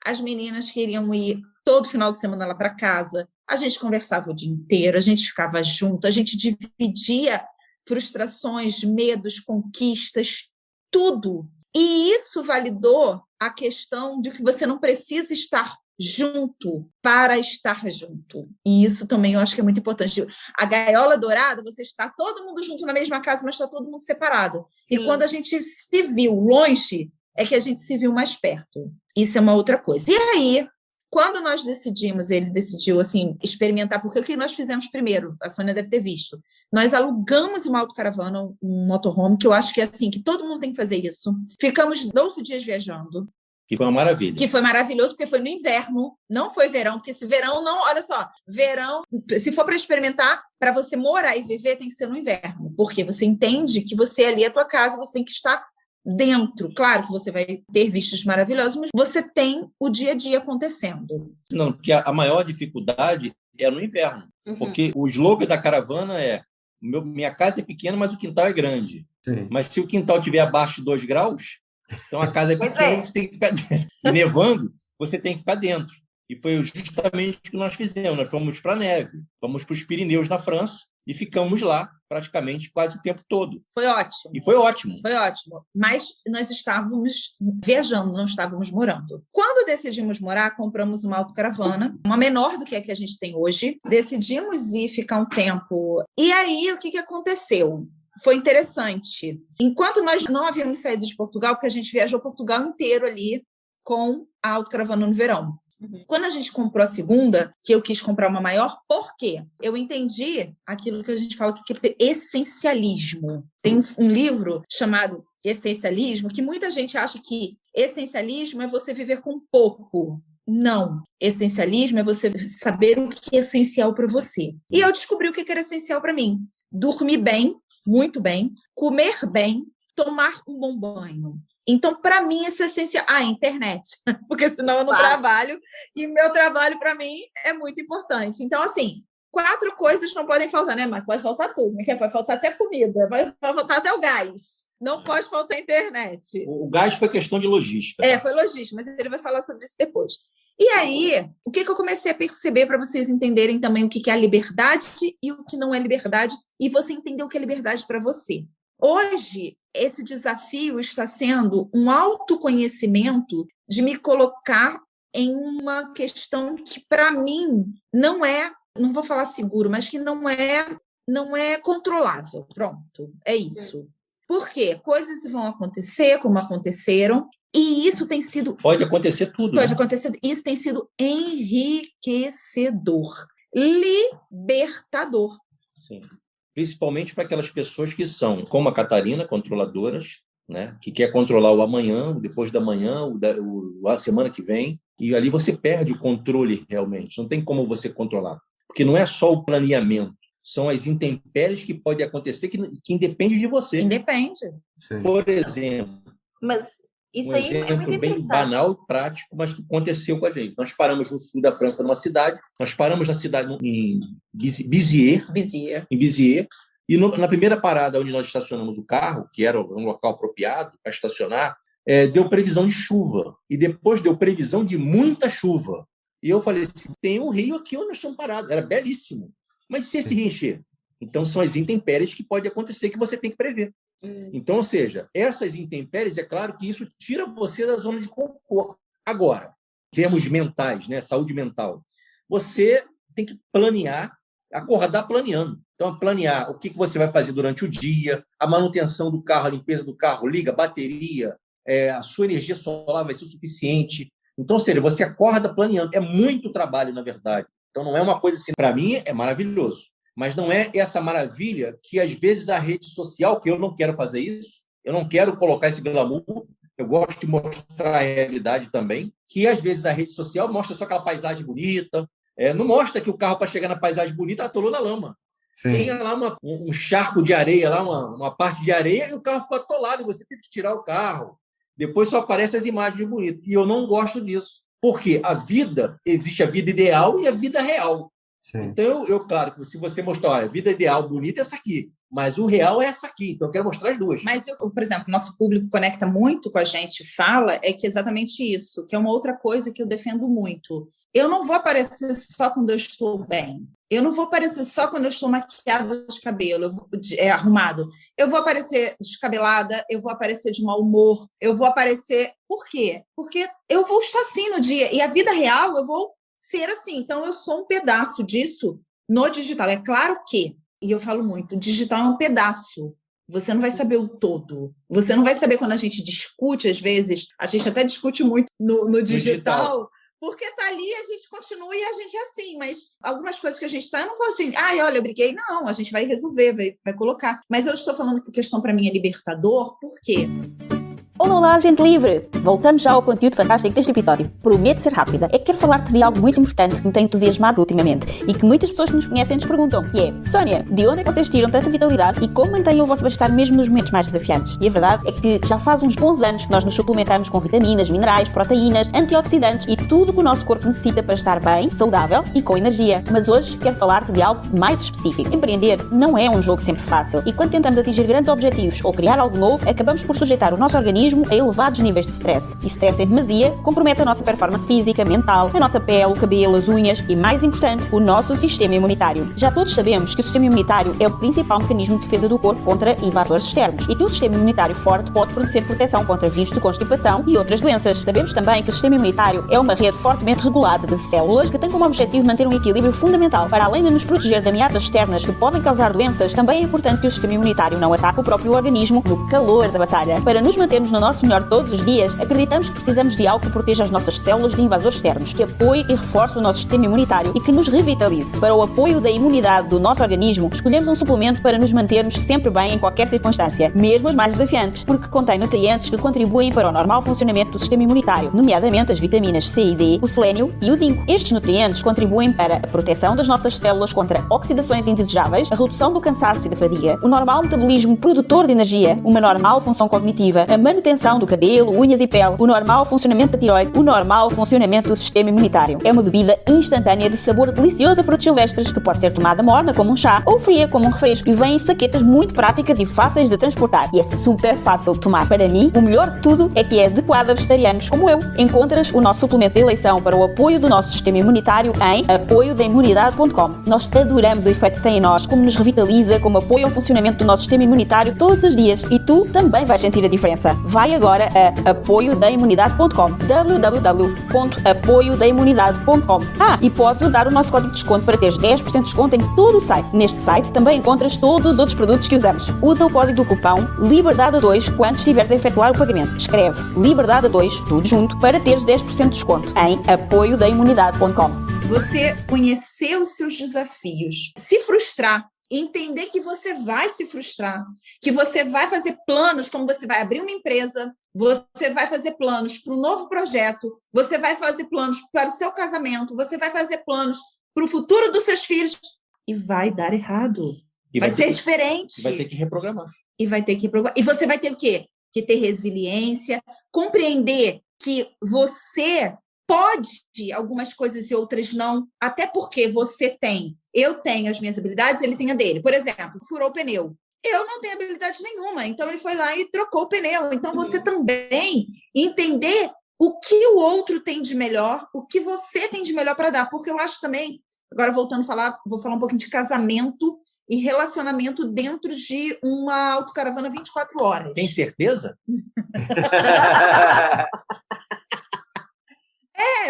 As meninas queriam ir todo final de semana lá para casa, a gente conversava o dia inteiro, a gente ficava junto, a gente dividia frustrações, medos, conquistas, tudo. E isso validou a questão de que você não precisa estar junto para estar junto. E isso também eu acho que é muito importante. A gaiola dourada, você está todo mundo junto na mesma casa, mas está todo mundo separado. Sim. E quando a gente se viu longe, é que a gente se viu mais perto. Isso é uma outra coisa. E aí, quando nós decidimos, ele decidiu assim, experimentar, porque o que nós fizemos primeiro, a Sônia deve ter visto, nós alugamos uma autocaravana, um motorhome, que eu acho que é assim, que todo mundo tem que fazer isso. Ficamos 12 dias viajando. Que foi uma maravilha. Que foi maravilhoso, porque foi no inverno, não foi verão, porque esse verão não, olha só, verão, se for para experimentar, para você morar e viver, tem que ser no inverno, porque você entende que você ali é a tua casa, você tem que estar dentro. Claro que você vai ter vistas maravilhosas, mas você tem o dia a dia acontecendo. Não, porque a maior dificuldade é no inverno. Porque o slogan da caravana é minha casa é pequena, mas o quintal é grande. Sim. Mas se o quintal estiver abaixo de 2 graus, então a casa é pequena, você tem que ficar dentro. E nevando, você tem que ficar dentro. E foi justamente o que nós fizemos. Nós fomos para a neve, fomos para os Pirineus, na França, e ficamos lá praticamente quase o tempo todo. Foi ótimo. E foi ótimo. Foi ótimo. Mas nós estávamos viajando, não estávamos morando. Quando decidimos morar, compramos uma autocaravana, uma menor do que a gente tem hoje. Decidimos ir ficar um tempo. E aí, o que aconteceu? Foi interessante. Enquanto nós não havíamos saído de Portugal, porque a gente viajou Portugal inteiro ali com a autocaravana no verão. Quando a gente comprou a segunda, que eu quis comprar uma maior, por quê? Eu entendi aquilo que a gente fala que é essencialismo. Tem um livro chamado Essencialismo, que muita gente acha que essencialismo é você viver com pouco. Não. Essencialismo é você saber o que é essencial para você. E eu descobri o que era essencial para mim. Dormir bem, muito bem, comer bem, tomar um bom banho. Então, para mim, isso é essencial. A internet, porque senão eu não trabalho, e meu trabalho, para mim, é muito importante. Então, assim, 4 coisas não podem faltar, né? Mas pode faltar tudo, né? Pode faltar até comida, pode faltar até o gás. Não pode faltar a internet. O gás foi questão de logística. Foi logística, mas ele vai falar sobre isso depois. E aí, o que eu comecei a perceber para vocês entenderem também o que é a liberdade e o que não é liberdade, e você entender o que é liberdade para você. Hoje, esse desafio está sendo um autoconhecimento de me colocar em uma questão que, para mim, não vou falar seguro, mas que não é controlável. Pronto, é isso. Por quê? Coisas vão acontecer como aconteceram, e isso tem sido... Pode acontecer tudo. Pode acontecer. Isso tem sido enriquecedor, libertador. Sim. Principalmente para aquelas pessoas que são, como a Catarina, controladoras, né? Que quer controlar o amanhã, o depois da manhã, a semana que vem, e ali você perde o controle realmente, não tem como você controlar, porque não é só o planeamento, são as intempéries que podem acontecer que independe de você. Independe. Sim. Por exemplo, Mas isso um aí é exemplo muito bem interessante. banal e prático, mas que aconteceu com a gente. Nós paramos no sul da França, numa cidade, nós paramos na cidade em Béziers, e na primeira parada onde nós estacionamos o carro, que era um local apropriado para estacionar, deu previsão de chuva, e depois deu previsão de muita chuva. E eu falei assim, tem um rio aqui onde nós estamos parados, era belíssimo, mas se esse rio encher? Então, são as intempéries que pode acontecer, que você tem que prever. Então, ou seja, essas intempéries, é claro que isso tira você da zona de conforto. Agora, em termos mentais, né, saúde mental, você tem que planear, acordar planeando. Então, planear o que você vai fazer durante o dia, a manutenção do carro, a limpeza do carro, liga, bateria, a sua energia solar vai ser o suficiente. Então, ou seja, você acorda planeando. É muito trabalho, na verdade. Então, não é uma coisa assim, para mim, é maravilhoso. Mas não é essa maravilha que, às vezes, a rede social, que eu não quero fazer isso, eu não quero colocar esse glamour, eu gosto de mostrar a realidade também, que, às vezes, a rede social mostra só aquela paisagem bonita, não mostra que o carro, para chegar na paisagem bonita, atolou na lama. Sim. Tem lá um charco de areia, lá uma parte de areia, e o carro ficou atolado, e você tem que tirar o carro. Depois só aparecem as imagens bonitas. E eu não gosto disso. Porque existe a vida ideal e a vida real. Sim. Então, claro, que se você mostrar a vida ideal, bonita, é essa aqui, mas o real é essa aqui, então eu quero mostrar as duas. Mas, por exemplo, nosso público conecta muito com a gente, fala, é que exatamente isso, que é uma outra coisa que eu defendo muito. Eu não vou aparecer só quando eu estou bem, eu não vou aparecer só quando eu estou maquiada de cabelo, arrumado. Eu vou aparecer descabelada, eu vou aparecer de mau humor, eu vou aparecer... Por quê? Porque eu vou estar assim no dia, e a vida real eu vou ser assim. Então, eu sou um pedaço disso no digital. É claro que, e eu falo muito, o digital é um pedaço. Você não vai saber o todo. Você não vai saber quando a gente discute, às vezes, a gente até discute muito no digital, porque está ali, a gente continua e a gente é assim, mas algumas coisas que a gente está, eu não vou assim, olha, eu briguei. Não, a gente vai resolver, vai colocar. Mas eu estou falando que a questão para mim é libertador, por quê? Olá, olá, gente livre! Voltamos já ao conteúdo fantástico deste episódio. Prometo ser rápida. É que quero falar-te de algo muito importante que me tem entusiasmado ultimamente e que muitas pessoas que nos conhecem nos perguntam, que é: Sónia, de onde é que vocês tiram tanta vitalidade e como mantêm o vosso bem-estar mesmo nos momentos mais desafiantes? E a verdade é que já faz uns bons anos que nós nos suplementamos com vitaminas, minerais, proteínas, antioxidantes e tudo o que o nosso corpo necessita para estar bem, saudável e com energia. Mas hoje quero falar-te de algo mais específico. Empreender não é um jogo sempre fácil e quando tentamos atingir grandes objetivos ou criar algo novo, acabamos por sujeitar o nosso organismo a elevados níveis de stress. E stress em demasia compromete a nossa performance física, mental, a nossa pele, o cabelo, as unhas e, mais importante, o nosso sistema imunitário. Já todos sabemos que o sistema imunitário é o principal mecanismo de defesa do corpo contra invasores externos e que um sistema imunitário forte pode fornecer proteção contra vírus de constipação e outras doenças. Sabemos também que o sistema imunitário é uma rede fortemente regulada de células que tem como objetivo manter um equilíbrio fundamental. Para além de nos proteger de ameaças externas que podem causar doenças, também é importante que o sistema imunitário não ataque o próprio organismo no calor da batalha. Para nos mantermos no nosso melhor todos os dias, acreditamos que precisamos de algo que proteja as nossas células de invasores externos, que apoie e reforce o nosso sistema imunitário e que nos revitalize. Para o apoio da imunidade do nosso organismo, escolhemos um suplemento para nos mantermos sempre bem em qualquer circunstância, mesmo as mais desafiantes, porque contém nutrientes que contribuem para o normal funcionamento do sistema imunitário, nomeadamente as vitaminas C e D, o selênio e o zinco. Estes nutrientes contribuem para a proteção das nossas células contra oxidações indesejáveis, a redução do cansaço e da fadiga, o normal metabolismo produtor de energia, uma normal função cognitiva, a manutenção do cabelo, unhas e pele, o normal funcionamento da tiroide, o normal funcionamento do sistema imunitário. É uma bebida instantânea de sabor delicioso a frutos silvestres que pode ser tomada morna como um chá ou fria como um refresco e vem em saquetas muito práticas e fáceis de transportar. E é super fácil de tomar. Para mim, o melhor de tudo é que é adequado a vegetarianos como eu. Encontras o nosso suplemento de eleição para o apoio do nosso sistema imunitário em apoiodaimunidade.com. Nós adoramos o efeito que tem em nós, como nos revitaliza, como apoia o funcionamento do nosso sistema imunitário todos os dias. E tu também vais sentir a diferença. Vai agora a apoiodaimunidade.com, www.apoiodaimunidade.com. E podes usar o nosso código de desconto para teres 10% de desconto em todo o site. Neste site também encontras todos os outros produtos que usamos. Usa o código do cupão LIBERDADE2 quando estiveres a efetuar o pagamento. Escreve LIBERDADE2, tudo junto, para teres 10% de desconto em apoiodaimunidade.com. Você conhecer os seus desafios, se frustrar, entender que você vai se frustrar, que você vai fazer planos, como você vai abrir uma empresa, você vai fazer planos para um novo projeto, você vai fazer planos para o seu casamento, você vai fazer planos para o futuro dos seus filhos e vai dar errado. Vai ser diferente. Vai ter que reprogramar. E vai ter que reprogramar. E você vai ter o quê? Que ter resiliência, compreender que você pode algumas coisas e outras não, até porque eu tenho as minhas habilidades, ele tem a dele. Por exemplo, furou o pneu. Eu não tenho habilidade nenhuma, então ele foi lá e trocou o pneu. Então você também entender o que o outro tem de melhor, o que você tem de melhor para dar, porque eu acho também, agora voltando a falar, vou falar um pouquinho de casamento e relacionamento dentro de uma autocaravana 24 horas. Tem certeza?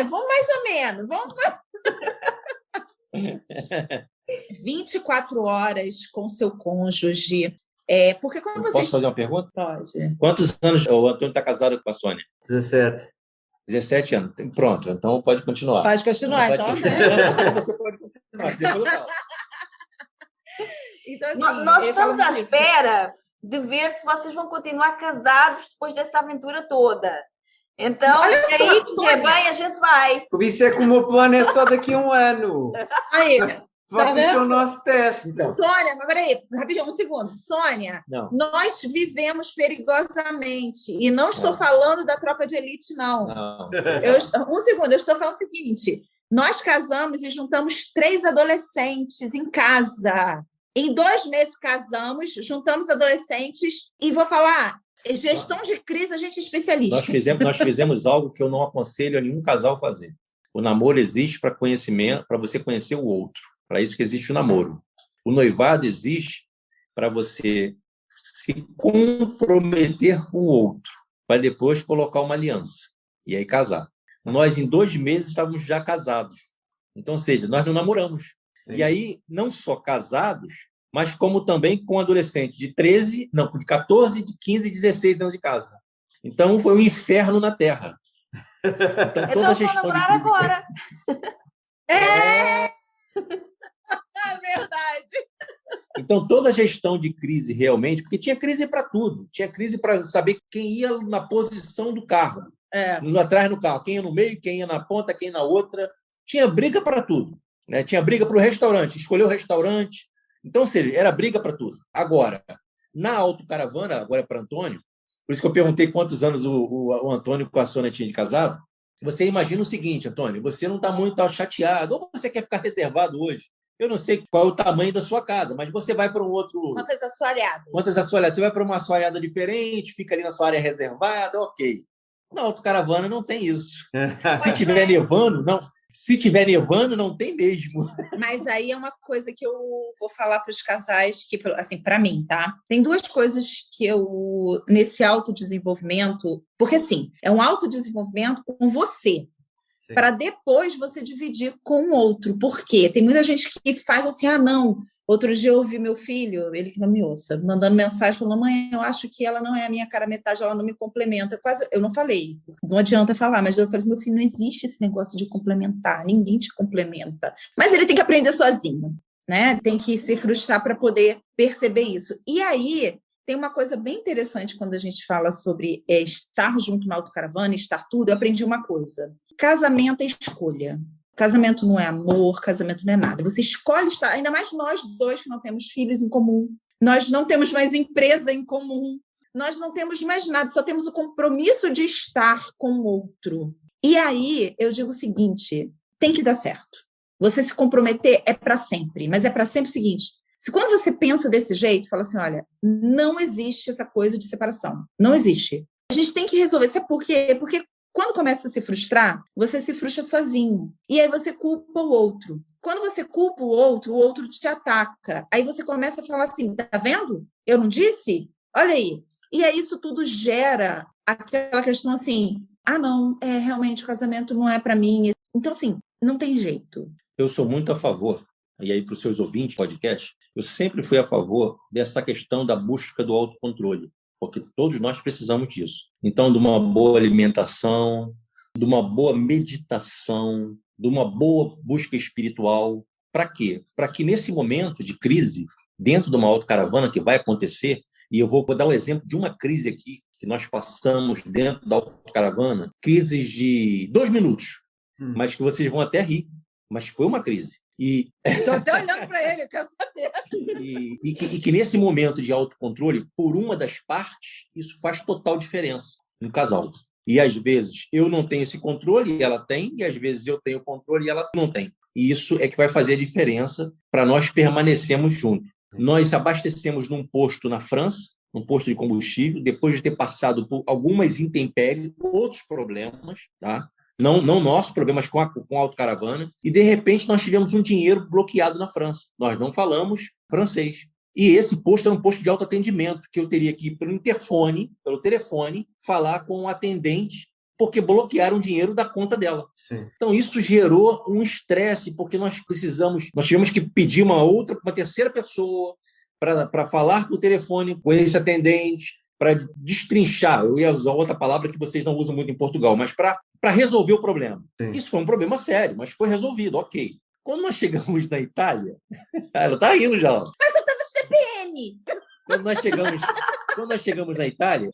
Vamos mais ou menos. Vamos 24 horas com seu cônjuge. Porque quando você... Posso fazer uma pergunta? Pode. Quantos anos o Antônio está casado com a Sônia? 17. 17 anos. Pronto, então pode continuar. Pode continuar, Não, então. pode continuar. Né? Você pode continuar. Depois eu falo. Então, assim, Nós estamos à espera de ver se vocês vão continuar casados depois dessa aventura toda. Então, olha se só, aí estiver Sônia. bem, a gente vai. Por isso é que o meu plano é só daqui a um ano. Aí, Vocês são o nosso teste. Então. Sônia, mas peraí, rapidinho, um segundo. Sônia, Não. nós vivemos perigosamente. E não estou falando da tropa de elite, não. Um segundo, eu estou falando o seguinte. Nós casamos e juntamos 3 adolescentes em casa. Em 2 meses casamos, juntamos adolescentes e vou falar, gestão de crise a gente é especialista. Nós fizemos algo que eu não aconselho a nenhum casal fazer. O namoro existe para conhecimento, para você conhecer o outro. Para isso que existe o namoro. O noivado existe para você se comprometer com o outro, para depois colocar uma aliança e aí casar. Nós, em 2 meses, estávamos já casados. Então, ou seja, nós não namoramos. Sim. E aí, não só casados, mas como também com adolescentes de 14, de 15 e 16 anos de casa. Então, foi um inferno na Terra. Então, toda a gestão de crise... agora. É verdade. Então, toda a gestão de crise realmente, porque tinha crise para tudo, tinha crise para saber quem ia na posição do carro, atrás no carro, quem ia no meio, quem ia na ponta, quem ia na outra. Tinha briga para tudo, né? Tinha briga para o restaurante, escolher o restaurante. Então, ou seja, era briga para tudo. Agora, na autocaravana, agora é para Antônio, por isso que eu perguntei quantos anos o Antônio com a Sônia tinha de casado. Você imagina o seguinte, Antônio, você não está muito chateado, ou você quer ficar reservado hoje? Eu não sei qual é o tamanho da sua casa, mas você vai para um outro... Quantas assoalhadas? Quantas assoalhadas? Você vai para uma assoalhada diferente, fica ali na sua área reservada, ok. Na autocaravana não tem isso. Se tiver nevando, não. Se tiver nevando, não tem mesmo. Mas aí é uma coisa que eu vou falar para os casais, que, assim, para mim, tá? Tem duas coisas que eu, nesse autodesenvolvimento, porque, assim, é um autodesenvolvimento com você, para depois você dividir com o outro. Por quê? Tem muita gente que faz assim, não. Outro dia eu ouvi meu filho, ele que não me ouça, mandando mensagem, falando, mãe, eu acho que ela não é a minha cara metade, ela não me complementa. Eu não falei, não adianta falar, mas eu falei, meu filho, não existe esse negócio de complementar, ninguém te complementa. Mas ele tem que aprender sozinho, né? Tem que se frustrar para poder perceber isso. E aí, tem uma coisa bem interessante quando a gente fala sobre estar junto na autocaravana, estar tudo, eu aprendi uma coisa. Casamento é escolha. Casamento não é amor, casamento não é nada. Você escolhe estar, ainda mais nós dois que não temos filhos em comum, nós não temos mais empresa em comum, nós não temos mais nada, só temos o compromisso de estar com o outro. E aí, eu digo o seguinte, tem que dar certo. Você se comprometer é para sempre, mas é para sempre o seguinte, se quando você pensa desse jeito, fala assim, olha, não existe essa coisa de separação, não existe. A gente tem que resolver, sabe por quê? Porque quando começa a se frustrar, você se frustra sozinho. E aí você culpa o outro. Quando você culpa o outro te ataca. Aí você começa a falar assim, tá vendo? Eu não disse? Olha aí. E aí isso tudo gera aquela questão assim, não, realmente o casamento não é para mim. Então, assim, não tem jeito. Eu sou muito a favor, e aí para os seus ouvintes podcast, eu sempre fui a favor dessa questão da busca do autocontrole, porque todos nós precisamos disso. Então, de uma boa alimentação, de uma boa meditação, de uma boa busca espiritual. Para quê? Para que nesse momento de crise, dentro de uma autocaravana que vai acontecer, e eu vou dar um exemplo de uma crise aqui que nós passamos dentro da autocaravana, crises de 2 minutos, mas que vocês vão até rir, mas foi uma crise. Estou até olhando para ele, eu quero saber. E que nesse momento de autocontrole, por uma das partes, isso faz total diferença no casal. E às vezes eu não tenho esse controle e ela tem, e às vezes eu tenho o controle e ela não tem. E isso é que vai fazer a diferença para nós permanecermos juntos. Nós abastecemos num posto na França, num posto de combustível, depois de ter passado por algumas intempéries, outros problemas, tá? Não nossos problemas com a autocaravana, e de repente nós tivemos um dinheiro bloqueado na França. Nós não falamos francês. E esse posto era um posto de autoatendimento, que eu teria que ir pelo interfone, pelo telefone, falar com o atendente, porque bloquearam o dinheiro da conta dela. Sim. Então, isso gerou um estresse, porque nós tivemos que pedir uma terceira pessoa para falar por telefone com esse atendente, para destrinchar, eu ia usar outra palavra que vocês não usam muito em Portugal, mas para resolver o problema. Sim. Isso foi um problema sério, mas foi resolvido, ok. Quando nós chegamos na Itália, ela está rindo já. Mas eu estava de TPM! Quando nós chegamos na Itália,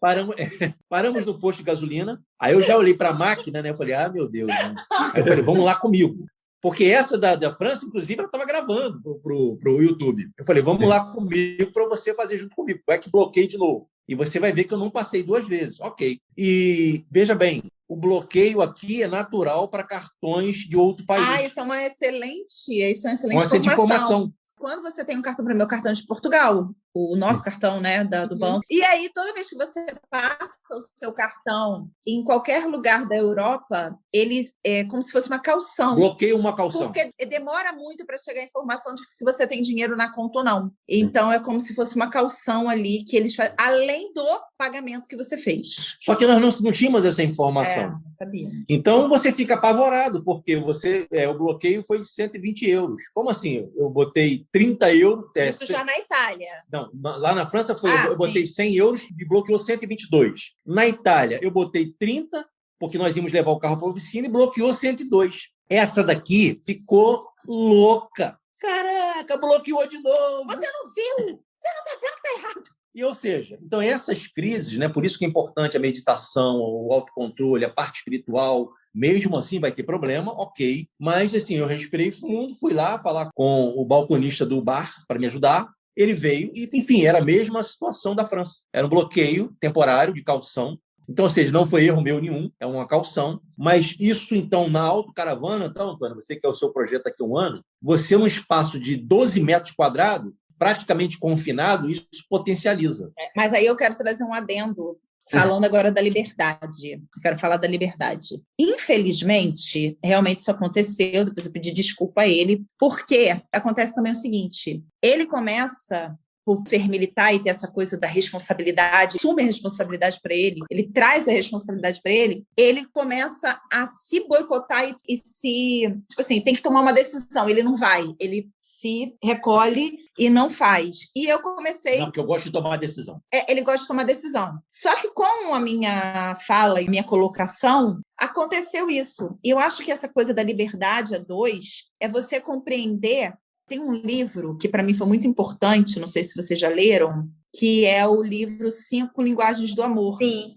paramos no posto de gasolina, aí eu já olhei para a máquina, né? Eu falei, meu Deus. Né? Aí eu falei, vamos lá comigo. Porque essa da França, inclusive, ela estava gravando para o YouTube. Eu falei, vamos lá comigo para você fazer junto comigo. Vai que bloqueei de novo. E você vai ver que eu não passei 2 vezes. Ok. E veja bem, o bloqueio aqui é natural para cartões de outro país. Isso é uma excelente informação. Quando você tem um cartão, para meu cartão de Portugal, o nosso cartão, né, do banco, e aí toda vez que você passa o seu cartão em qualquer lugar da Europa, eles é como se fosse uma caução. Bloqueia uma caução. Porque demora muito para chegar a informação de que se você tem dinheiro na conta ou não. Então é como se fosse uma caução ali que eles fazem, além do pagamento que você fez. Só que nós não tínhamos essa informação. Não sabia. Então você fica apavorado, porque o bloqueio foi de 120 euros. Como assim? Eu botei 30 euros... Isso já na Itália. Não, lá na França eu botei 100 euros e bloqueou 122. Na Itália, eu botei 30, porque nós íamos levar o carro para a oficina, e bloqueou 102. Essa daqui ficou louca. Caraca, bloqueou de novo. Você não viu? Você não tá vendo que tá errado. E, ou seja, então essas crises, né, por isso que é importante a meditação, o autocontrole, a parte espiritual, mesmo assim vai ter problema, ok, mas assim, eu respirei fundo, fui lá falar com o balconista do bar para me ajudar, ele veio e, enfim, era a mesma situação da França, era um bloqueio temporário de caução. Então, ou seja, não foi erro meu nenhum, é uma caução, mas isso, então, na autocaravana, então, Antônio, você que é o seu projeto aqui há um ano, você num espaço de 12 metros quadrados, praticamente confinado, isso potencializa. Mas aí eu quero trazer um adendo, falando agora da liberdade. Eu quero falar da liberdade. Infelizmente, realmente isso aconteceu, depois eu pedi desculpa a ele, porque acontece também o seguinte, ele começa por ser militar e ter essa coisa da responsabilidade, assume a responsabilidade para ele traz a responsabilidade para ele começa a se boicotar e se, tipo assim, tem que tomar uma decisão, ele não vai, ele se recolhe e não faz. E eu comecei... Não, porque eu gosto de tomar decisão. Ele gosta de tomar decisão. Só que com a minha fala e minha colocação, aconteceu isso. E eu acho que essa coisa da liberdade a dois é você compreender. Tem um livro que para mim foi muito importante, não sei se vocês já leram, que é o livro 5 Linguagens do Amor. Sim.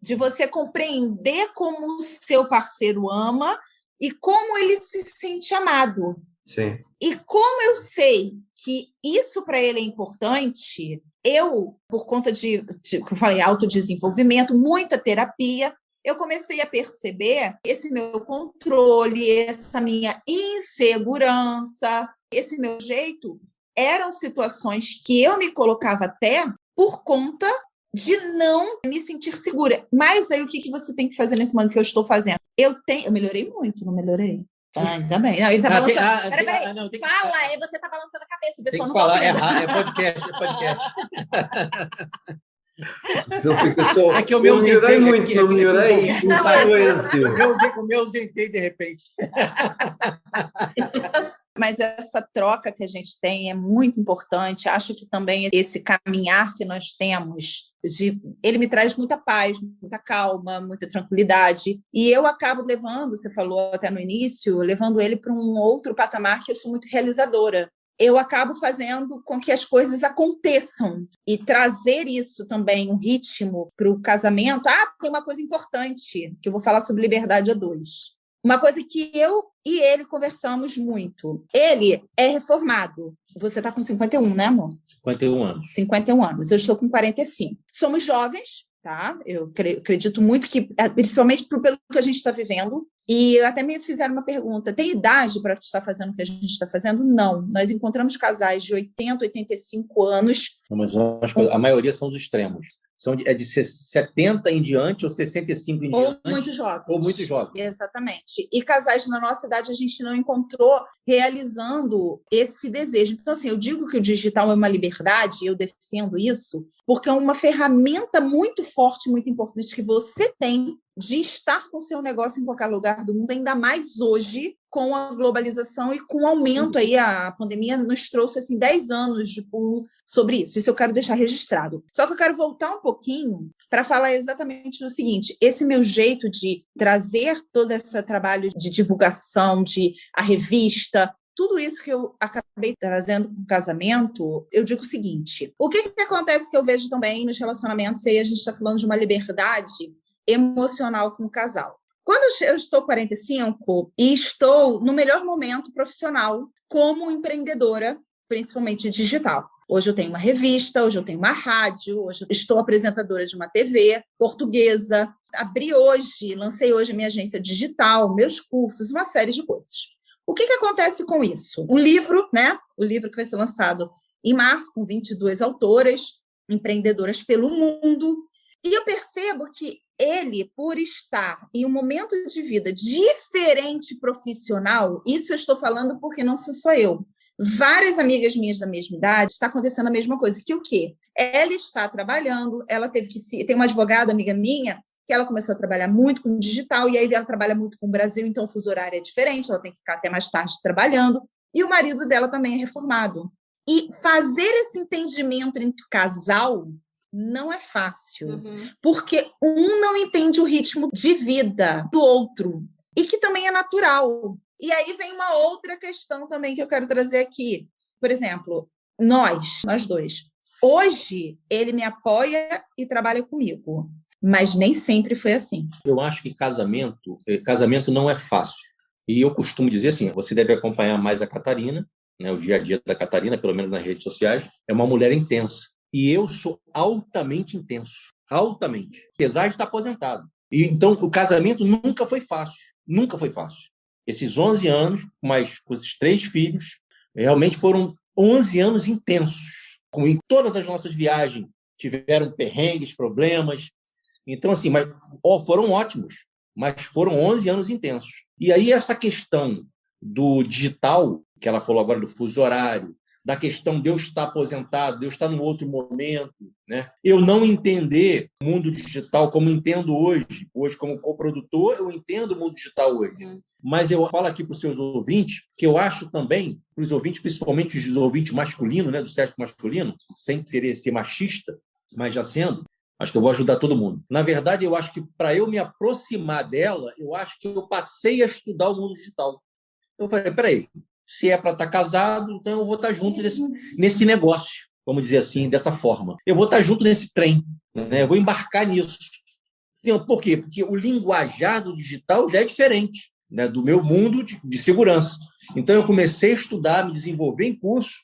De você compreender como o seu parceiro ama e como ele se sente amado. Sim. E como eu sei que isso para ele é importante, eu, por conta de como eu falei, autodesenvolvimento, muita terapia, eu comecei a perceber esse meu controle, essa minha insegurança, esse meu jeito, eram situações que eu me colocava até por conta de não me sentir segura. Mas aí o que você tem que fazer nesse momento que eu estou fazendo? Eu melhorei muito, não melhorei? Ainda bem. Não, ele está balançando. Peraí, fala, aí você está balançando a cabeça. O pessoal tem que não falar, é podcast. Então fica só. É que eu não me melhorei ausentei, muito, não melhorei. Em silêncio. O meu ausentei de repente. Mas essa troca que a gente tem é muito importante. Acho que também esse caminhar que nós temos, ele me traz muita paz, muita calma, muita tranquilidade. E eu acabo levando, você falou até no início, levando ele para um outro patamar que eu sou muito realizadora. Eu acabo fazendo com que as coisas aconteçam e trazer isso também, um ritmo para o casamento. Tem uma coisa importante, que eu vou falar sobre liberdade a dois. Uma coisa que eu e ele conversamos muito. Ele é reformado. Você está com 51, né, amor? 51 anos. 51 anos. Eu estou com 45. Somos jovens, tá? Eu acredito muito que, principalmente pelo que a gente está vivendo, e até me fizeram uma pergunta, tem idade para estar fazendo o que a gente está fazendo? Não. Nós encontramos casais de 80, 85 anos. Mas a maioria são os extremos. É de 70 em diante ou 65 em diante. Ou muito jovens. Ou muito jovens. Exatamente. E casais na nossa idade a gente não encontrou realizando esse desejo. Então, assim, eu digo que o digital é uma liberdade, eu defendo isso, porque é uma ferramenta muito forte, muito importante que você tem de estar com o seu negócio em qualquer lugar do mundo, ainda mais hoje, com a globalização e com o aumento aí, a pandemia nos trouxe assim, 10 anos de pulo sobre isso. Isso eu quero deixar registrado. Só que eu quero voltar um pouquinho para falar exatamente do seguinte, esse meu jeito de trazer todo esse trabalho de divulgação, de a revista, tudo isso que eu acabei trazendo para o casamento, eu digo o seguinte, o que acontece que eu vejo também nos relacionamentos, aí a gente está falando de uma liberdade emocional com o casal. Quando eu estou 45 e estou no melhor momento profissional como empreendedora, principalmente digital. Hoje eu tenho uma revista, hoje eu tenho uma rádio, hoje eu estou apresentadora de uma TV portuguesa, lancei hoje minha agência digital, meus cursos, uma série de coisas. O que acontece com isso? O livro, né? O livro que vai ser lançado em março, com 22 autoras, empreendedoras pelo mundo. E eu percebo que ele, por estar em um momento de vida diferente profissional, isso eu estou falando porque não sou só eu. Várias amigas minhas da mesma idade, está acontecendo a mesma coisa. Que o quê? Ela está trabalhando, ela teve que tem uma advogada, amiga minha, que ela começou a trabalhar muito com digital, e aí ela trabalha muito com o Brasil, então o fuso horário é diferente, ela tem que ficar até mais tarde trabalhando, e o marido dela também é reformado. E fazer esse entendimento entre o casal não é fácil, porque um não entende o ritmo de vida do outro, e que também é natural. E aí vem uma outra questão também que eu quero trazer aqui. Por exemplo, nós dois. Hoje, ele me apoia e trabalha comigo, mas nem sempre foi assim. Eu acho que casamento não é fácil. E eu costumo dizer assim, você deve acompanhar mais a Catarina, né, o dia a dia da Catarina, pelo menos nas redes sociais, é uma mulher intensa. E eu sou altamente intenso, altamente, apesar de estar aposentado. E então, o casamento nunca foi fácil, nunca foi fácil. Esses 11 anos, mas com esses 3 filhos, realmente foram 11 anos intensos. Como em todas as nossas viagens, tiveram perrengues, problemas. Então, assim, mas, foram ótimos, mas foram 11 anos intensos. E aí essa questão do digital, que ela falou agora do fuso horário, da questão de eu estar aposentado, de eu estar num outro momento, né? Eu não entender o mundo digital como entendo hoje. Hoje, como coprodutor, eu entendo o mundo digital hoje. Mas eu falo aqui para os seus ouvintes, que eu acho também, para os ouvintes, principalmente os ouvintes masculinos, né, do sexo masculino, sem querer ser machista, mas já sendo, acho que eu vou ajudar todo mundo. Na verdade, eu acho que para eu me aproximar dela, eu acho que eu passei a estudar o mundo digital. Eu falei, peraí, se é para estar casado, então eu vou estar junto nesse negócio, vamos dizer assim, dessa forma. Eu vou estar junto nesse trem, né? Eu vou embarcar nisso. Então, por quê? Porque o linguajar do digital já é diferente, né, do meu mundo de segurança. Então, eu comecei a estudar, me desenvolver em curso,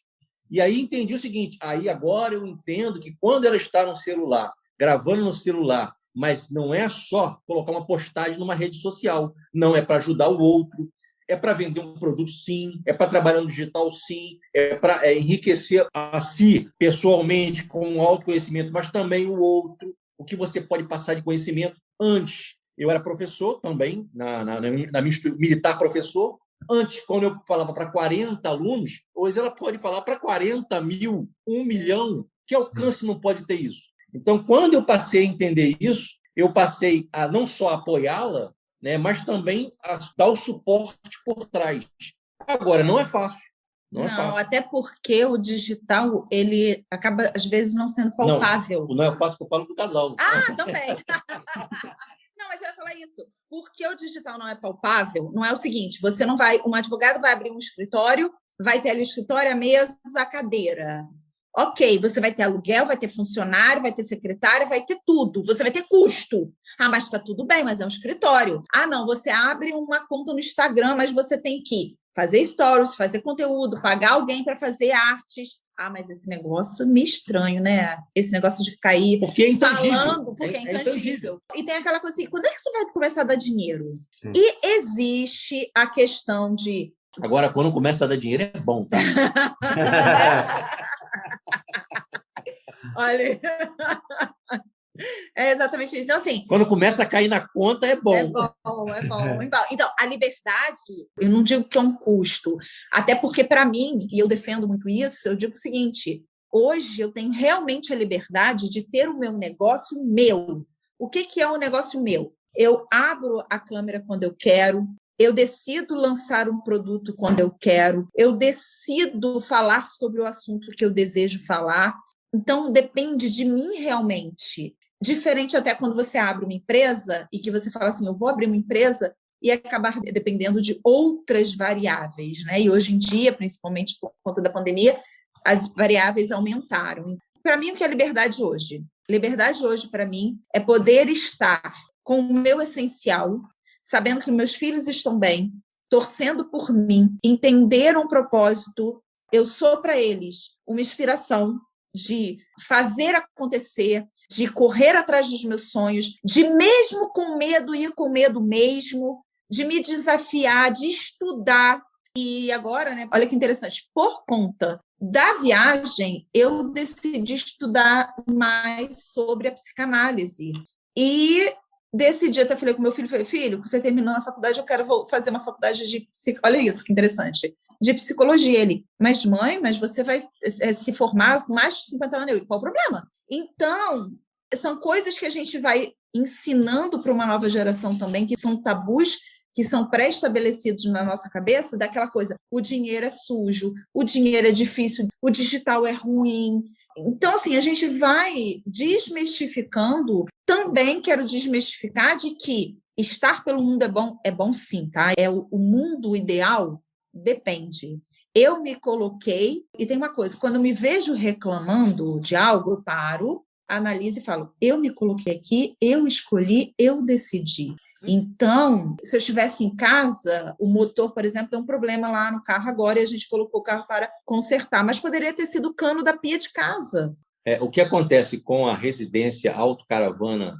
e aí entendi o seguinte, aí agora eu entendo que quando ela está no celular, gravando no celular, mas não é só colocar uma postagem numa rede social, não, é para ajudar o outro, é para vender um produto, sim, é para trabalhar no digital, sim, é para enriquecer a si pessoalmente com um autoconhecimento, mas também o outro, o que você pode passar de conhecimento. Antes, eu era professor também, na minha militar professor. Antes, quando eu falava para 40 alunos, hoje ela pode falar para 40 mil, 1 milhão. Que alcance não pode ter isso? Então, quando eu passei a entender isso, eu passei a não só apoiá-la, né, mas também a dar o suporte por trás. Agora, não é fácil. Não é fácil. Até porque o digital, ele acaba, às vezes, não sendo palpável. Não é fácil que eu falo do casal. Ah, também. Não, mas eu ia falar isso. Porque o digital não é palpável, não é o seguinte, você não vai... Um advogado vai abrir um escritório, vai ter ali o escritório, a mesa, a cadeira. Ok, você vai ter aluguel, vai ter funcionário, vai ter secretário, vai ter tudo. Você vai ter custo. Ah, mas está tudo bem, mas é um escritório. Ah, não, você abre uma conta no Instagram, mas você tem que fazer stories, fazer conteúdo, pagar alguém para fazer artes. Ah, mas esse negócio me estranho, né? Esse negócio de ficar aí falando, porque é intangível. E tem aquela coisa assim, quando é que isso vai começar a dar dinheiro? Sim. E existe a questão de... Agora, quando começa a dar dinheiro, é bom, tá? Olha, é exatamente isso. Então, assim, quando começa a cair na conta, é bom. É bom. Então, a liberdade, eu não digo que é um custo, até porque, para mim, e eu defendo muito isso, eu digo o seguinte, hoje eu tenho realmente a liberdade de ter o meu negócio meu. O que é um negócio meu? Eu abro a câmera quando eu quero, eu decido lançar um produto quando eu quero, eu decido falar sobre o assunto que eu desejo falar. Então, depende de mim realmente. Diferente até quando você abre uma empresa e que você fala assim, eu vou abrir uma empresa e acabar dependendo de outras variáveis, né? E hoje em dia, principalmente por conta da pandemia, as variáveis aumentaram. Para mim, o que é liberdade hoje? Liberdade hoje, para mim, é poder estar com o meu essencial, sabendo que meus filhos estão bem, torcendo por mim, entender um propósito. Eu sou para eles uma inspiração de fazer acontecer, de correr atrás dos meus sonhos, de mesmo com medo ir com medo mesmo, de me desafiar, de estudar. E agora, né, olha que interessante, por conta da viagem, eu decidi estudar mais sobre a psicanálise. E decidi, até falei com meu filho, filho, você terminou na faculdade, eu quero fazer uma faculdade de psicologia. Olha isso, que interessante. De psicologia. Ele, mas mãe, mas você vai se formar com mais de 50 anos. Eu, qual o problema? Então, são coisas que a gente vai ensinando para uma nova geração também, que são tabus, que são pré-estabelecidos na nossa cabeça, daquela coisa, o dinheiro é sujo, o dinheiro é difícil, o digital é ruim. Então, assim, a gente vai desmistificando. Também quero desmistificar de que estar pelo mundo é bom sim, tá? O mundo ideal depende. Eu me coloquei, e tem uma coisa, quando eu me vejo reclamando de algo, eu paro, analiso e falo, eu me coloquei aqui, eu escolhi, eu decidi. Então, se eu estivesse em casa, o motor, por exemplo, tem um problema lá no carro agora e a gente colocou o carro para consertar, mas poderia ter sido o cano da pia de casa. O que acontece com a residência autocaravana,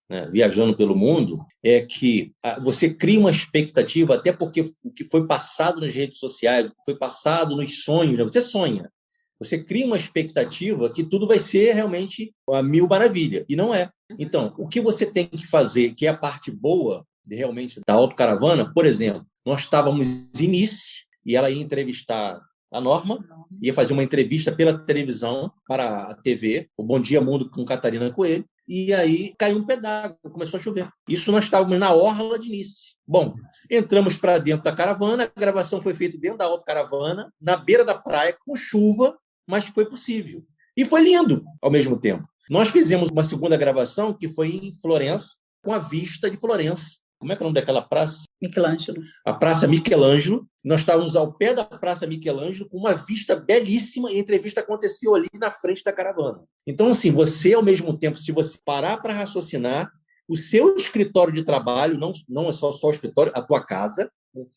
né, viajando pelo mundo, é que você cria uma expectativa, até porque o que foi passado nas redes sociais, o que foi passado nos sonhos, né, você sonha. Você cria uma expectativa que tudo vai ser realmente a mil maravilha, e não é. Então, o que você tem que fazer, que é a parte boa realmente da autocaravana, por exemplo, nós estávamos em Nice e ela ia entrevistar a Norma, ia fazer uma entrevista pela televisão para a TV, o Bom Dia Mundo com Catarina Coelho, e aí caiu um pé d'água, começou a chover. Isso nós estávamos na orla de Nice. Bom, entramos para dentro da caravana, a gravação foi feita dentro da autocaravana, na beira da praia, com chuva, mas foi possível. E foi lindo ao mesmo tempo. Nós fizemos uma segunda gravação que foi em Florença, com a vista de Florença. Como é que é o nome daquela praça? Michelangelo. A Praça Michelangelo. Nós estávamos ao pé da Praça Michelangelo com uma vista belíssima e a entrevista aconteceu ali na frente da caravana. Então, assim, você, ao mesmo tempo, se você parar para raciocinar, o seu escritório de trabalho, não é só o escritório, a tua casa,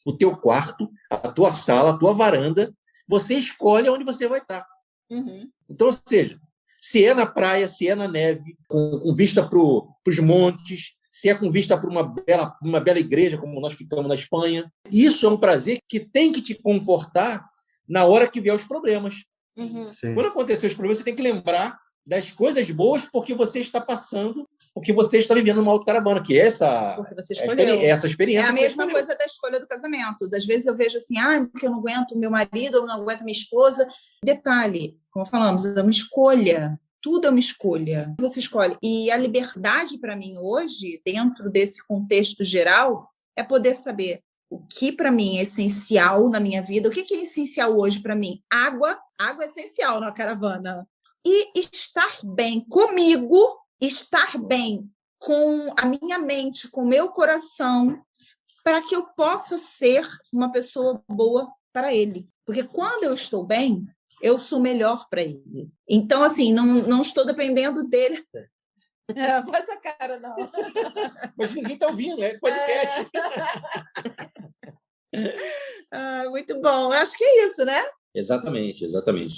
o teu quarto, a tua sala, a tua varanda, você escolhe onde você vai estar. Uhum. Então, ou seja, se é na praia, se é na neve, com vista para os montes, se é com vista para uma bela igreja, como nós ficamos na Espanha. Isso é um prazer que tem que te confortar na hora que vier os problemas. Uhum. Quando acontecer os problemas, você tem que lembrar das coisas boas porque você está passando, porque você está vivendo uma autocaravana, que é porque você escolheu. essa experiência. É a mesma coisa da escolha do casamento. Das vezes eu vejo assim, porque eu não aguento meu marido, ou não aguento minha esposa. Detalhe, como falamos, é uma escolha. Tudo é uma escolha. Você escolhe. E a liberdade, para mim, hoje, dentro desse contexto geral, é poder saber o que, para mim, é essencial na minha vida. O que é essencial hoje para mim? Água. Água é essencial na caravana. E estar bem comigo, estar bem com a minha mente, com o meu coração, para que eu possa ser uma pessoa boa para ele. Porque quando eu estou bem, eu sou melhor para ele. Então, assim, não estou dependendo dele. Faz a cara, não. Mas ninguém está ouvindo, é podcast. Muito bom. Acho que é isso, né? Exatamente.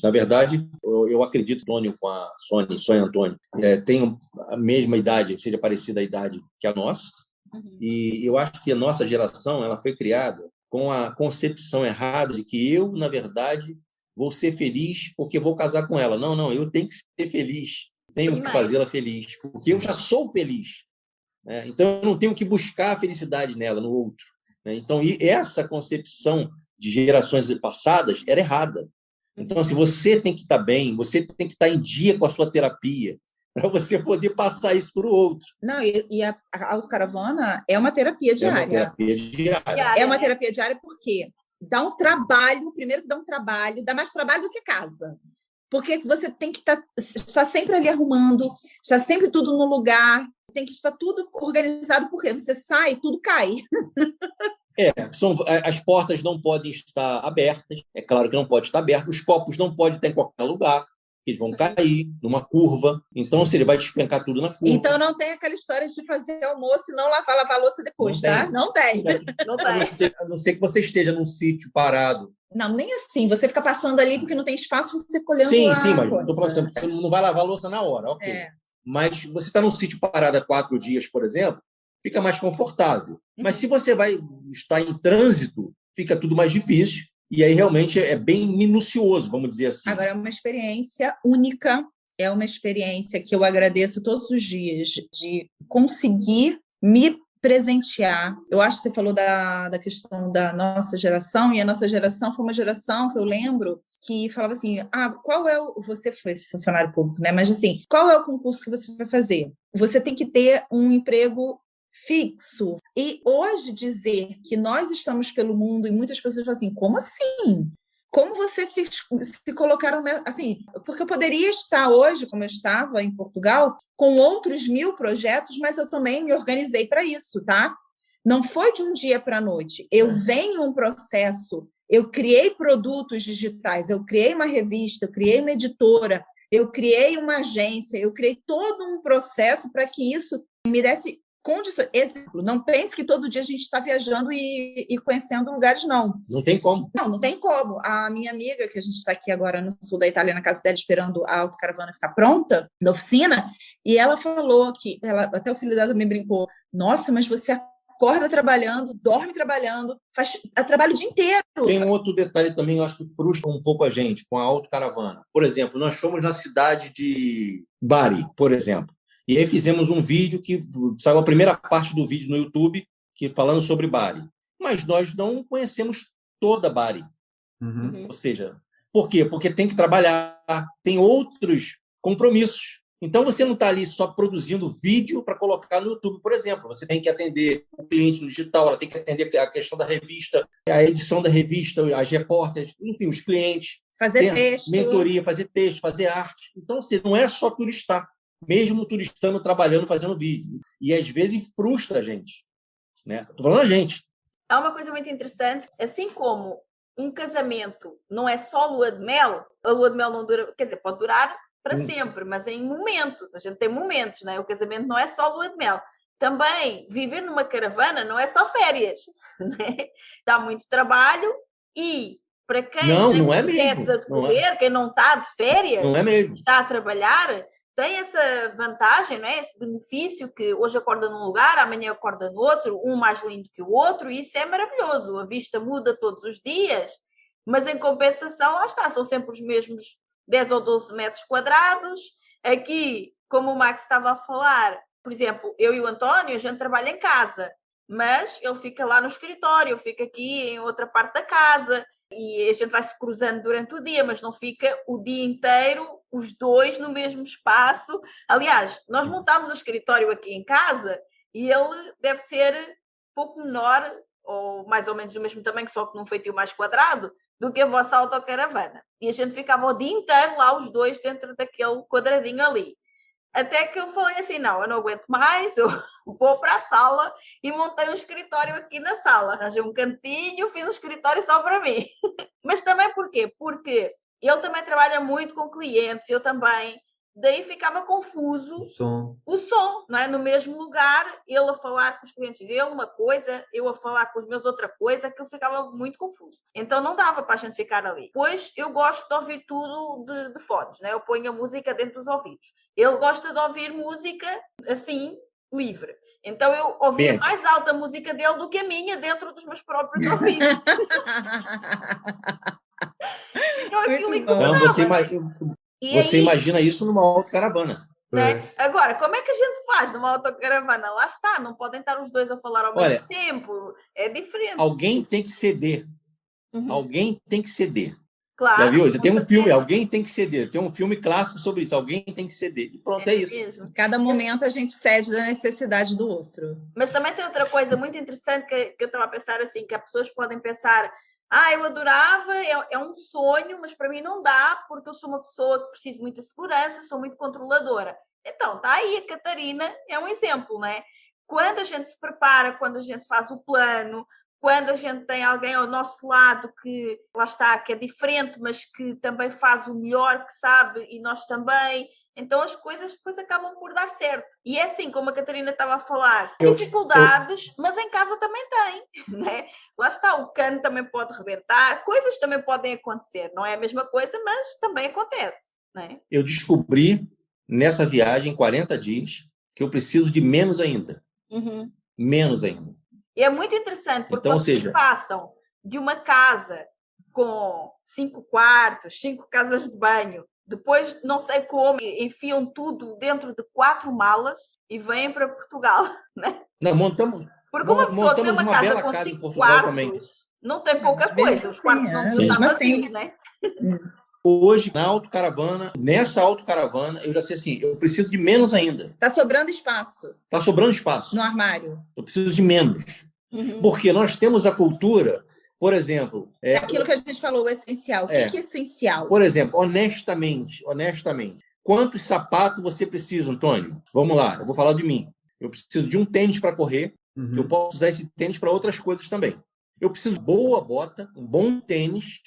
Na verdade, eu acredito que Antônio com a Sônia Antônio tenham a mesma idade, seja parecida à idade que a nossa. Uhum. E eu acho que a nossa geração ela foi criada com a concepção errada de que eu, na verdade, vou ser feliz porque vou casar com ela. Não, eu tenho que ser feliz. Tenho que fazê-la feliz, porque eu já sou feliz. Né? Então, eu não tenho que buscar a felicidade nela, no outro. Né? Então, e essa concepção de gerações passadas era errada. Então, assim, você tem que estar bem, você tem que estar em dia com a sua terapia, para você poder passar isso para o outro. Não, e a autocaravana é uma terapia diária. É uma terapia diária porque dá um trabalho, primeiro que dá um trabalho, dá mais trabalho do que casa. Porque você tem que estar sempre ali arrumando, está sempre tudo no lugar, tem que estar tudo organizado, porque você sai, tudo cai. As portas não podem estar abertas, é claro que não pode estar aberto, os copos não podem estar em qualquer lugar, eles vão cair numa curva, então ele vai despencar tudo na curva. Então não tem aquela história de fazer almoço e não lavar a louça depois, tá? Não tem. A não ser que você esteja num sítio parado. Não, nem assim, você fica passando ali porque não tem espaço, você fica olhando Sim, mas você não vai lavar a louça na hora, ok. Mas você está num sítio parado há 4 dias, por exemplo, fica mais confortável. Mas se você vai estar em trânsito, fica tudo mais difícil. E aí realmente é bem minucioso, vamos dizer assim. Agora, é uma experiência única, é uma experiência que eu agradeço todos os dias de conseguir me presentear. Eu acho que você falou da questão da nossa geração, e a nossa geração foi uma geração que eu lembro que falava assim, qual é você foi funcionário público, né? Mas assim, qual é o concurso que você vai fazer? Você tem que ter um emprego fixo. E hoje dizer que nós estamos pelo mundo e muitas pessoas falam assim, como assim? Como vocês se colocaram assim? Porque eu poderia estar hoje, como eu estava em Portugal, com outros 1000 projetos, mas eu também me organizei para isso, tá? Não foi de um dia para a noite. Eu venho um processo, eu criei produtos digitais, eu criei uma revista, eu criei uma editora, eu criei uma agência, eu criei todo um processo para que isso me desse condições. Exemplo, não pense que todo dia a gente está viajando e conhecendo lugares, não. Não tem como. Não tem como. A minha amiga, que a gente está aqui agora no sul da Itália, na casa dela, esperando a autocaravana ficar pronta, na oficina, e ela falou que, até o filho dela também brincou, nossa, mas você acorda trabalhando, dorme trabalhando, faz trabalho o dia inteiro. Tem um outro detalhe também, eu acho que frustra um pouco a gente com a autocaravana. Por exemplo, nós fomos na cidade de Bari, por exemplo, e aí fizemos um vídeo que saiu a primeira parte do vídeo no YouTube, falando sobre Bari. Mas nós não conhecemos toda Bari. Ou seja, por quê? Porque tem que trabalhar, tem outros compromissos. Então, você não está ali só produzindo vídeo para colocar no YouTube, por exemplo. Você tem que atender o cliente no digital, ela tem que atender a questão da revista, a edição da revista, as repórteres, enfim, os clientes. Fazer texto. Mentoria, fazer texto, fazer arte. Então, você não é só turistar, mesmo turistando, trabalhando, fazendo vídeo. E, às vezes, frustra a gente. Estou falando a gente. Há uma coisa muito interessante, assim como um casamento não é só lua de mel, a lua de mel não dura, quer dizer, pode durar para sempre, mas em momentos, a gente tem momentos, não é? O casamento não é só lua de mel. Também, viver numa caravana não é só férias, né? Dá muito trabalho e, para quem não é mesmo. A decorrer, quem não está de férias, não é mesmo. Está a trabalhar, tem essa vantagem, não é? Esse benefício que hoje acorda num lugar, amanhã acorda no outro, um mais lindo que o outro, e isso é maravilhoso. A vista muda todos os dias, mas em compensação, lá está, são sempre os mesmos 10 ou 12 metros quadrados. Aqui, como o Max estava a falar, por exemplo, eu e o António, a gente trabalha em casa, mas ele fica lá no escritório, eu fico aqui em outra parte da casa, e a gente vai se cruzando durante o dia, mas não fica o dia inteiro os dois no mesmo espaço. Aliás, nós montamos o escritório aqui em casa e ele deve ser pouco menor, ou mais ou menos do mesmo tamanho, só que num feitio mais quadrado, do que a vossa autocaravana. E a gente ficava o dia inteiro lá, os dois, dentro daquele quadradinho ali. Até que eu falei assim, não, eu não aguento mais, eu vou para a sala e montei um escritório aqui na sala. Arranjei um cantinho, fiz um escritório só para mim. Mas também porquê? Porque ele também trabalha muito com clientes, eu também. Daí ficava confuso o som, não é? No mesmo lugar, ele a falar com os clientes dele uma coisa, eu a falar com os meus outra coisa, que ele ficava muito confuso. Então não dava para a gente ficar ali. Pois eu gosto de ouvir tudo de fones, né? Eu ponho a música dentro dos ouvidos. Ele gosta de ouvir música assim, livre. Então eu ouvi mais alta a música dele do que a minha dentro dos meus próprios ouvidos. Então aquilo incomodava. Você imagina isso numa autocaravana. Né? Agora, como é que a gente faz numa autocaravana? Lá está, não podem estar os dois a falar ao mesmo tempo. É diferente. Alguém tem que ceder. Alguém tem que ceder. Claro. Já viu? Tem um filme, alguém tem que ceder. Tem um filme clássico sobre isso. Alguém tem que ceder. E pronto, é isso. Em cada momento a gente cede da necessidade do outro. Mas também tem outra coisa muito interessante que eu estava a pensar assim, que as pessoas podem pensar... eu adorava, é um sonho, mas para mim não dá, porque eu sou uma pessoa que preciso de muita segurança, sou muito controladora. Então, está aí, a Catarina é um exemplo, não é? Quando a gente se prepara, quando a gente faz o plano, quando a gente tem alguém ao nosso lado que, lá está, que é diferente, mas que também faz o melhor que sabe, e nós também... Então as coisas depois acabam por dar certo. E é assim, como a Catarina estava a falar, dificuldades, mas em casa também tem, né? Lá está, o cano também pode rebentar, coisas também podem acontecer. Não é a mesma coisa, mas também acontece, né? Eu descobri nessa viagem, 40 dias, que eu preciso de menos ainda. Menos ainda. E é muito interessante, porque então, vocês passam de uma casa com 5 quartos, 5 casas de banho, depois, não sei como, enfiam tudo dentro de 4 malas e vêm para Portugal, né? Não, montamos... Porque uma pessoa tem uma casa com 5 quartos, também. Não tem pouca coisa. Os quartos não estão vazios, né? Hoje, na autocaravana, nessa autocaravana, eu já sei assim, eu preciso de menos ainda. Está sobrando espaço. Está sobrando espaço. No armário. Eu preciso de menos. Porque nós temos a cultura... Por exemplo... Aquilo que a gente falou, o essencial. O que é essencial? Por exemplo, honestamente, quantos sapatos você precisa, Antônio? Vamos lá, eu vou falar de mim. Eu preciso de um tênis para correr, que eu posso usar esse tênis para outras coisas também. Eu preciso de boa bota, um bom tênis,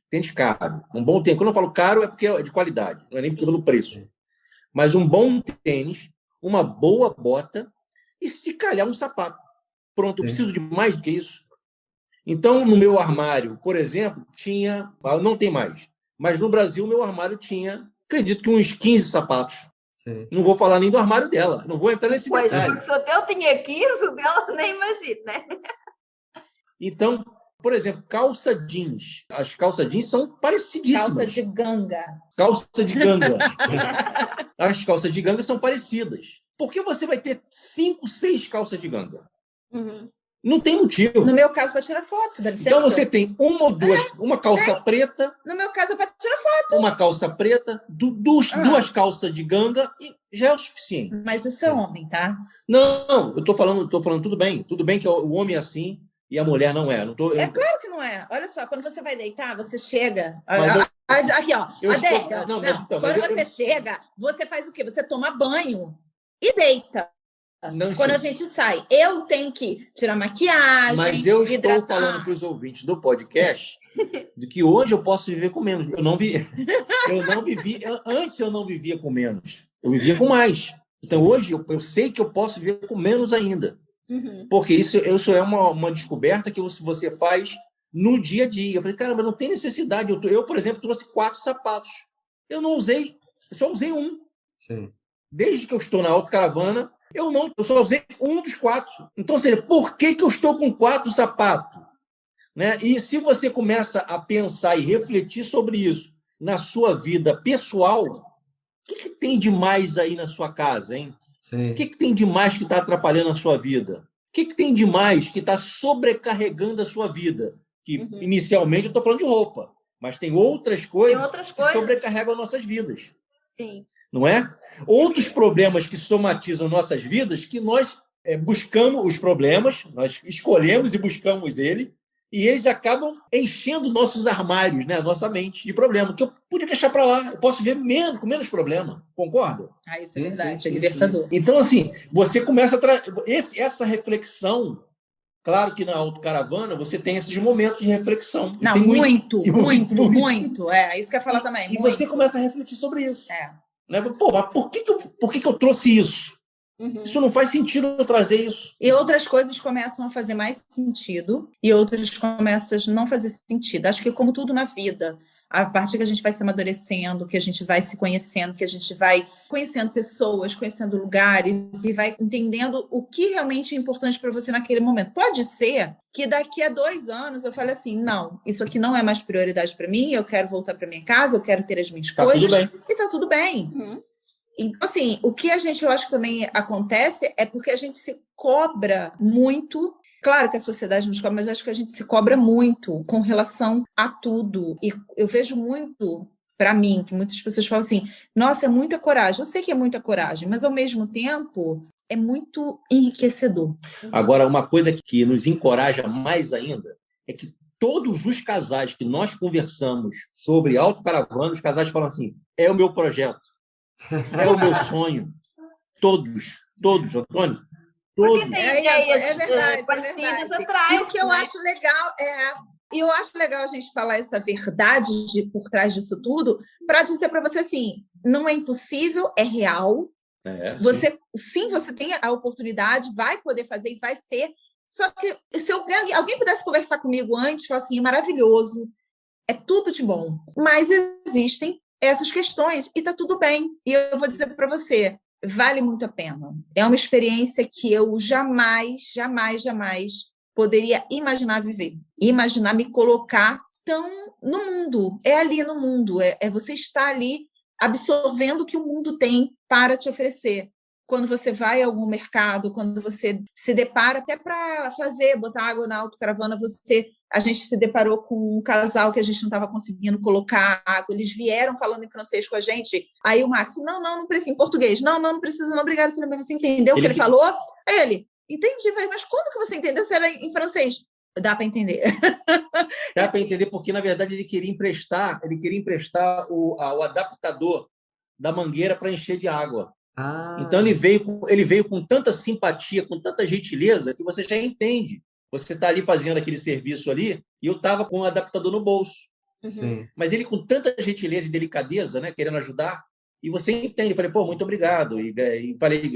tênis caro, um bom tênis. Quando eu falo caro é porque é de qualidade, não é nem pelo preço. Mas um bom tênis, uma boa bota e, se calhar, um sapato. Pronto, eu preciso de mais do que isso. Então, no meu armário, por exemplo, tinha... Não tem mais. Mas no Brasil, meu armário tinha, acredito que uns 15 sapatos. Sim. Não vou falar nem do armário dela. Não vou entrar nesse detalhe. Porque se o teu tinha 15, o dela nem imagina, né? Então, por exemplo, calça jeans. As calças jeans são parecidíssimas. Calça de ganga. Calça de ganga. As calças de ganga são parecidas. Por que você vai ter 5, 6 calças de ganga? Uhum. Não tem motivo. No meu caso, para tirar foto, dá licença. Então você tem uma ou duas, uma calça preta, No meu caso, é para tirar foto. uma calça preta, duas calças de ganga e já é o suficiente. Mas isso é homem, tá? Não, eu tô falando tudo bem. Tudo bem que o homem é assim e a mulher não é. É claro que não é. Olha só, quando você vai deitar, você chega... Mas Aqui, ó. eu Adélia, estou- não, quando mas você chega, você faz o quê? Você toma banho e deita. Não, Quando sim. a gente sai, eu tenho que tirar maquiagem, Mas eu estou hidratar. falando para os ouvintes do podcast de que hoje eu posso viver com menos. Antes eu não vivia com menos. Eu vivia com mais. Então hoje eu sei que eu posso viver com menos ainda. Uhum. Porque isso é uma descoberta que você faz no dia a dia. Eu falei, caramba, não tem necessidade. Eu, por exemplo, trouxe 4 sapatos. Eu só usei um. Sim. Desde que eu estou na autocaravana, eu só usei um dos 4. Então, ou seja, por que eu estou com 4 sapatos? Né? E se você começa a pensar e refletir sobre isso na sua vida pessoal, o que tem de mais aí na sua casa, hein? Sim. O que tem de mais que está atrapalhando a sua vida? O que tem de mais que está sobrecarregando a sua vida? Que, inicialmente, eu estou falando de roupa, mas tem outras coisas que sobrecarregam nossas vidas. Sim. Não é? Outros problemas que somatizam nossas vidas, que nós buscamos os problemas, nós escolhemos e buscamos e eles acabam enchendo nossos armários, né? Nossa mente de problema, que eu podia deixar para lá. Eu posso ver com menos problema. Concorda? Isso é verdade, Sim, é libertador. Então, assim, você começa a essa reflexão. Claro que na autocaravana você tem esses momentos de reflexão. Não, Tem muito. É isso que eu ia falar também. E você começa a refletir sobre isso. É. Né? Pô, mas por que eu trouxe isso? Uhum. Isso não faz sentido eu trazer isso. E outras coisas começam a fazer mais sentido e outras começam a não fazer sentido. Acho que como tudo na vida, a partir que a gente vai se amadurecendo, que a gente vai se conhecendo, que a gente vai conhecendo pessoas, conhecendo lugares e vai entendendo o que realmente é importante para você naquele momento. Pode ser que daqui a 2 anos eu fale assim, não, isso aqui não é mais prioridade para mim, eu quero voltar para minha casa, eu quero ter as minhas coisas. Tudo bem. E tá tudo bem. Uhum. Então, assim, o que eu acho que também acontece é porque a gente se cobra muito. Claro que a sociedade nos cobra, mas acho que a gente se cobra muito com relação a tudo. E eu vejo muito, para mim, que muitas pessoas falam assim, nossa, é muita coragem. Eu sei que é muita coragem, mas ao mesmo tempo é muito enriquecedor. Agora, uma coisa que nos encoraja mais ainda é que todos os casais que nós conversamos sobre autocaravana, os casais falam assim, é o meu projeto. É o meu sonho. Todos, Antônio. Todos. É verdade. Atrás, e o que eu acho legal eu acho legal a gente falar essa verdade por trás disso tudo, para dizer para você assim, não é impossível, é real. Você tem a oportunidade, vai poder fazer e vai ser. Só que se alguém pudesse conversar comigo antes, falar assim, é maravilhoso, é tudo de bom. Mas existem essas questões e tá tudo bem. E eu vou dizer para você, vale muito a pena. É uma experiência que eu jamais poderia imaginar viver. Imaginar me colocar tão no mundo. É ali no mundo. É você estar ali absorvendo o que o mundo tem para te oferecer. Quando você vai a algum mercado, quando você se depara, até para botar água na autocaravana, a gente se deparou com um casal que a gente não estava conseguindo colocar água, eles vieram falando em francês com a gente, aí o Max, não precisa, em português, não precisa, não, obrigado, filho, mas você entendeu o que ele falou? Aí ele, entendi, mas como que você entendeu se era em francês? Dá para entender. Dá para entender porque, na verdade, ele queria emprestar o adaptador da mangueira para encher de água. Então ele veio com tanta simpatia, com tanta gentileza, que você já entende. Você está ali fazendo aquele serviço ali, e eu estava com um adaptador no bolso. Sim. Mas ele com tanta gentileza e delicadeza, né, querendo ajudar, e você entende. Eu falei, pô, muito obrigado. E falei,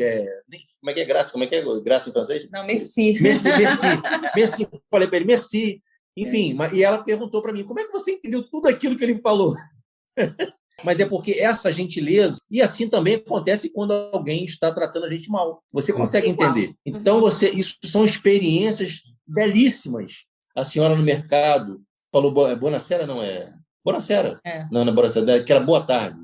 como é que é graça? Como é que é graça em francês? Não, merci. Merci, merci. Merci. Falei para ele, merci. Enfim, e ela perguntou para mim, como é que você entendeu tudo aquilo que ele falou? Mas é porque essa gentileza, e assim também acontece quando alguém está tratando a gente mal. Você consegue entender. Então, isso são experiências belíssimas. A senhora no mercado falou, Buonasera, não é? Buonasera. Não é Buonasera, que era boa tarde.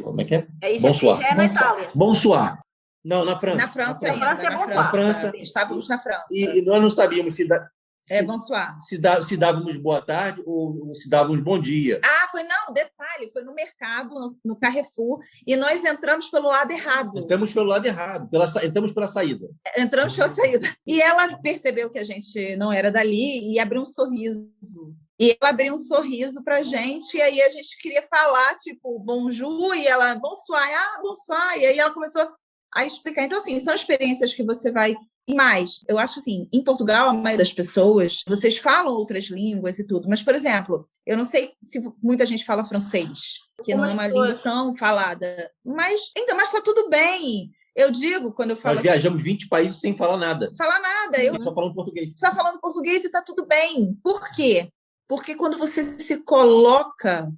Como é que é? Bonsoir. É na Itália. Bonsoir. Não, na França. Na França ainda. ainda. Na França é Na França. Estávamos na França. E nós não sabíamos Bonsoir. se dávamos boa tarde ou se dávamos bom dia. Detalhe, foi no mercado, no Carrefour, e nós entramos pelo lado errado. Entramos pelo lado errado, entramos pela saída. Entramos pela saída. E ela percebeu que a gente não era dali e abriu um sorriso. E ela abriu um sorriso para a gente, e aí a gente queria falar, tipo, bonjour, e ela, bonsoir, bonsoir, e aí ela começou a explicar. Então, assim, são experiências que você vai... E mais, eu acho assim, em Portugal, a maioria das pessoas, vocês falam outras línguas e tudo, mas, por exemplo, eu não sei se muita gente fala francês, que não é uma língua tão falada, mas ainda mais está tudo bem. Eu digo, quando eu falo Nós viajamos 20 países sem falar nada. Falar nada. Só falando português. Só falando português e está tudo bem. Por quê? Porque quando você se coloca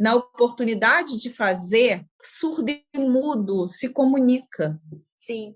na oportunidade de fazer, surdo e mudo se comunica. Sim.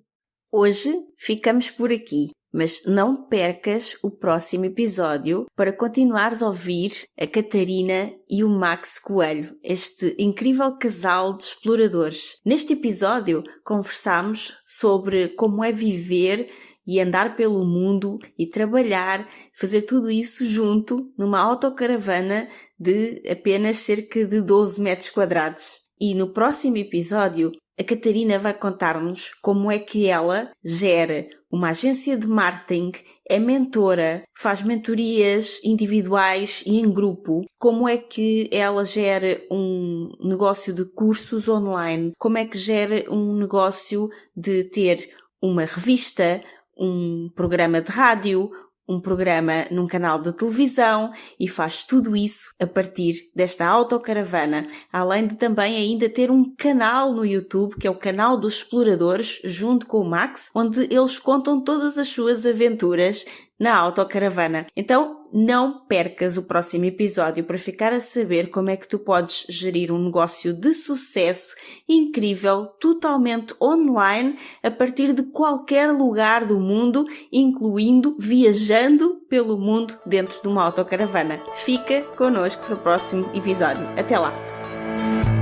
Hoje ficamos por aqui, mas não percas o próximo episódio para continuares a ouvir a Catarina e o Max Coelho, este incrível casal de exploradores. Neste episódio conversamos sobre como é viver e andar pelo mundo e trabalhar, fazer tudo isso junto numa autocaravana de apenas cerca de 12 metros quadrados. E no próximo episódio, a Catarina vai contar-nos como é que ela gera uma agência de marketing, é mentora, faz mentorias individuais e em grupo, como é que ela gera um negócio de cursos online, como é que gera um negócio de ter uma revista, um programa de rádio, um programa num canal de televisão e faz tudo isso a partir desta autocaravana, além de também ainda ter um canal no YouTube, que é o canal dos exploradores, junto com o Max, onde eles contam todas as suas aventuras na autocaravana. Então, não percas o próximo episódio para ficar a saber como é que tu podes gerir um negócio de sucesso incrível, totalmente online, a partir de qualquer lugar do mundo, incluindo viajando pelo mundo dentro de uma autocaravana. Fica connosco para o próximo episódio. Até lá!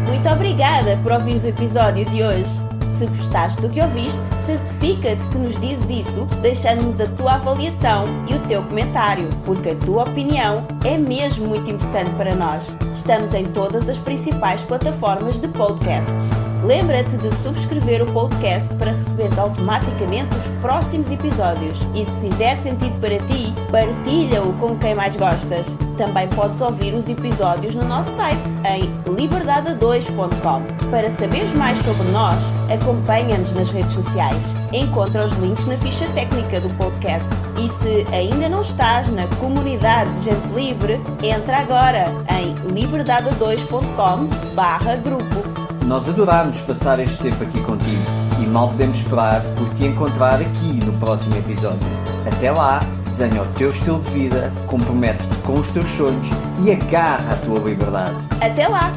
Muito obrigada por ouvir o episódio de hoje. Se gostaste do que ouviste, certifica-te que nos dizes isso deixando-nos a tua avaliação e o teu comentário, porque a tua opinião é mesmo muito importante para nós. Estamos em todas as principais plataformas de podcasts. Lembra-te de subscrever o podcast para receberes automaticamente os próximos episódios. E se fizer sentido para ti, partilha-o com quem mais gostas. Também podes ouvir os episódios no nosso site em liberdade2.com. Para saberes mais sobre nós, acompanha-nos nas redes sociais. Encontra os links na ficha técnica do podcast. E se ainda não estás na comunidade de gente livre, entra agora em liberdade2.com/grupo. Nós adorámos passar este tempo aqui contigo e mal podemos esperar por te encontrar aqui no próximo episódio. Até lá, desenha o teu estilo de vida, compromete-te com os teus sonhos e agarra a tua liberdade. Até lá!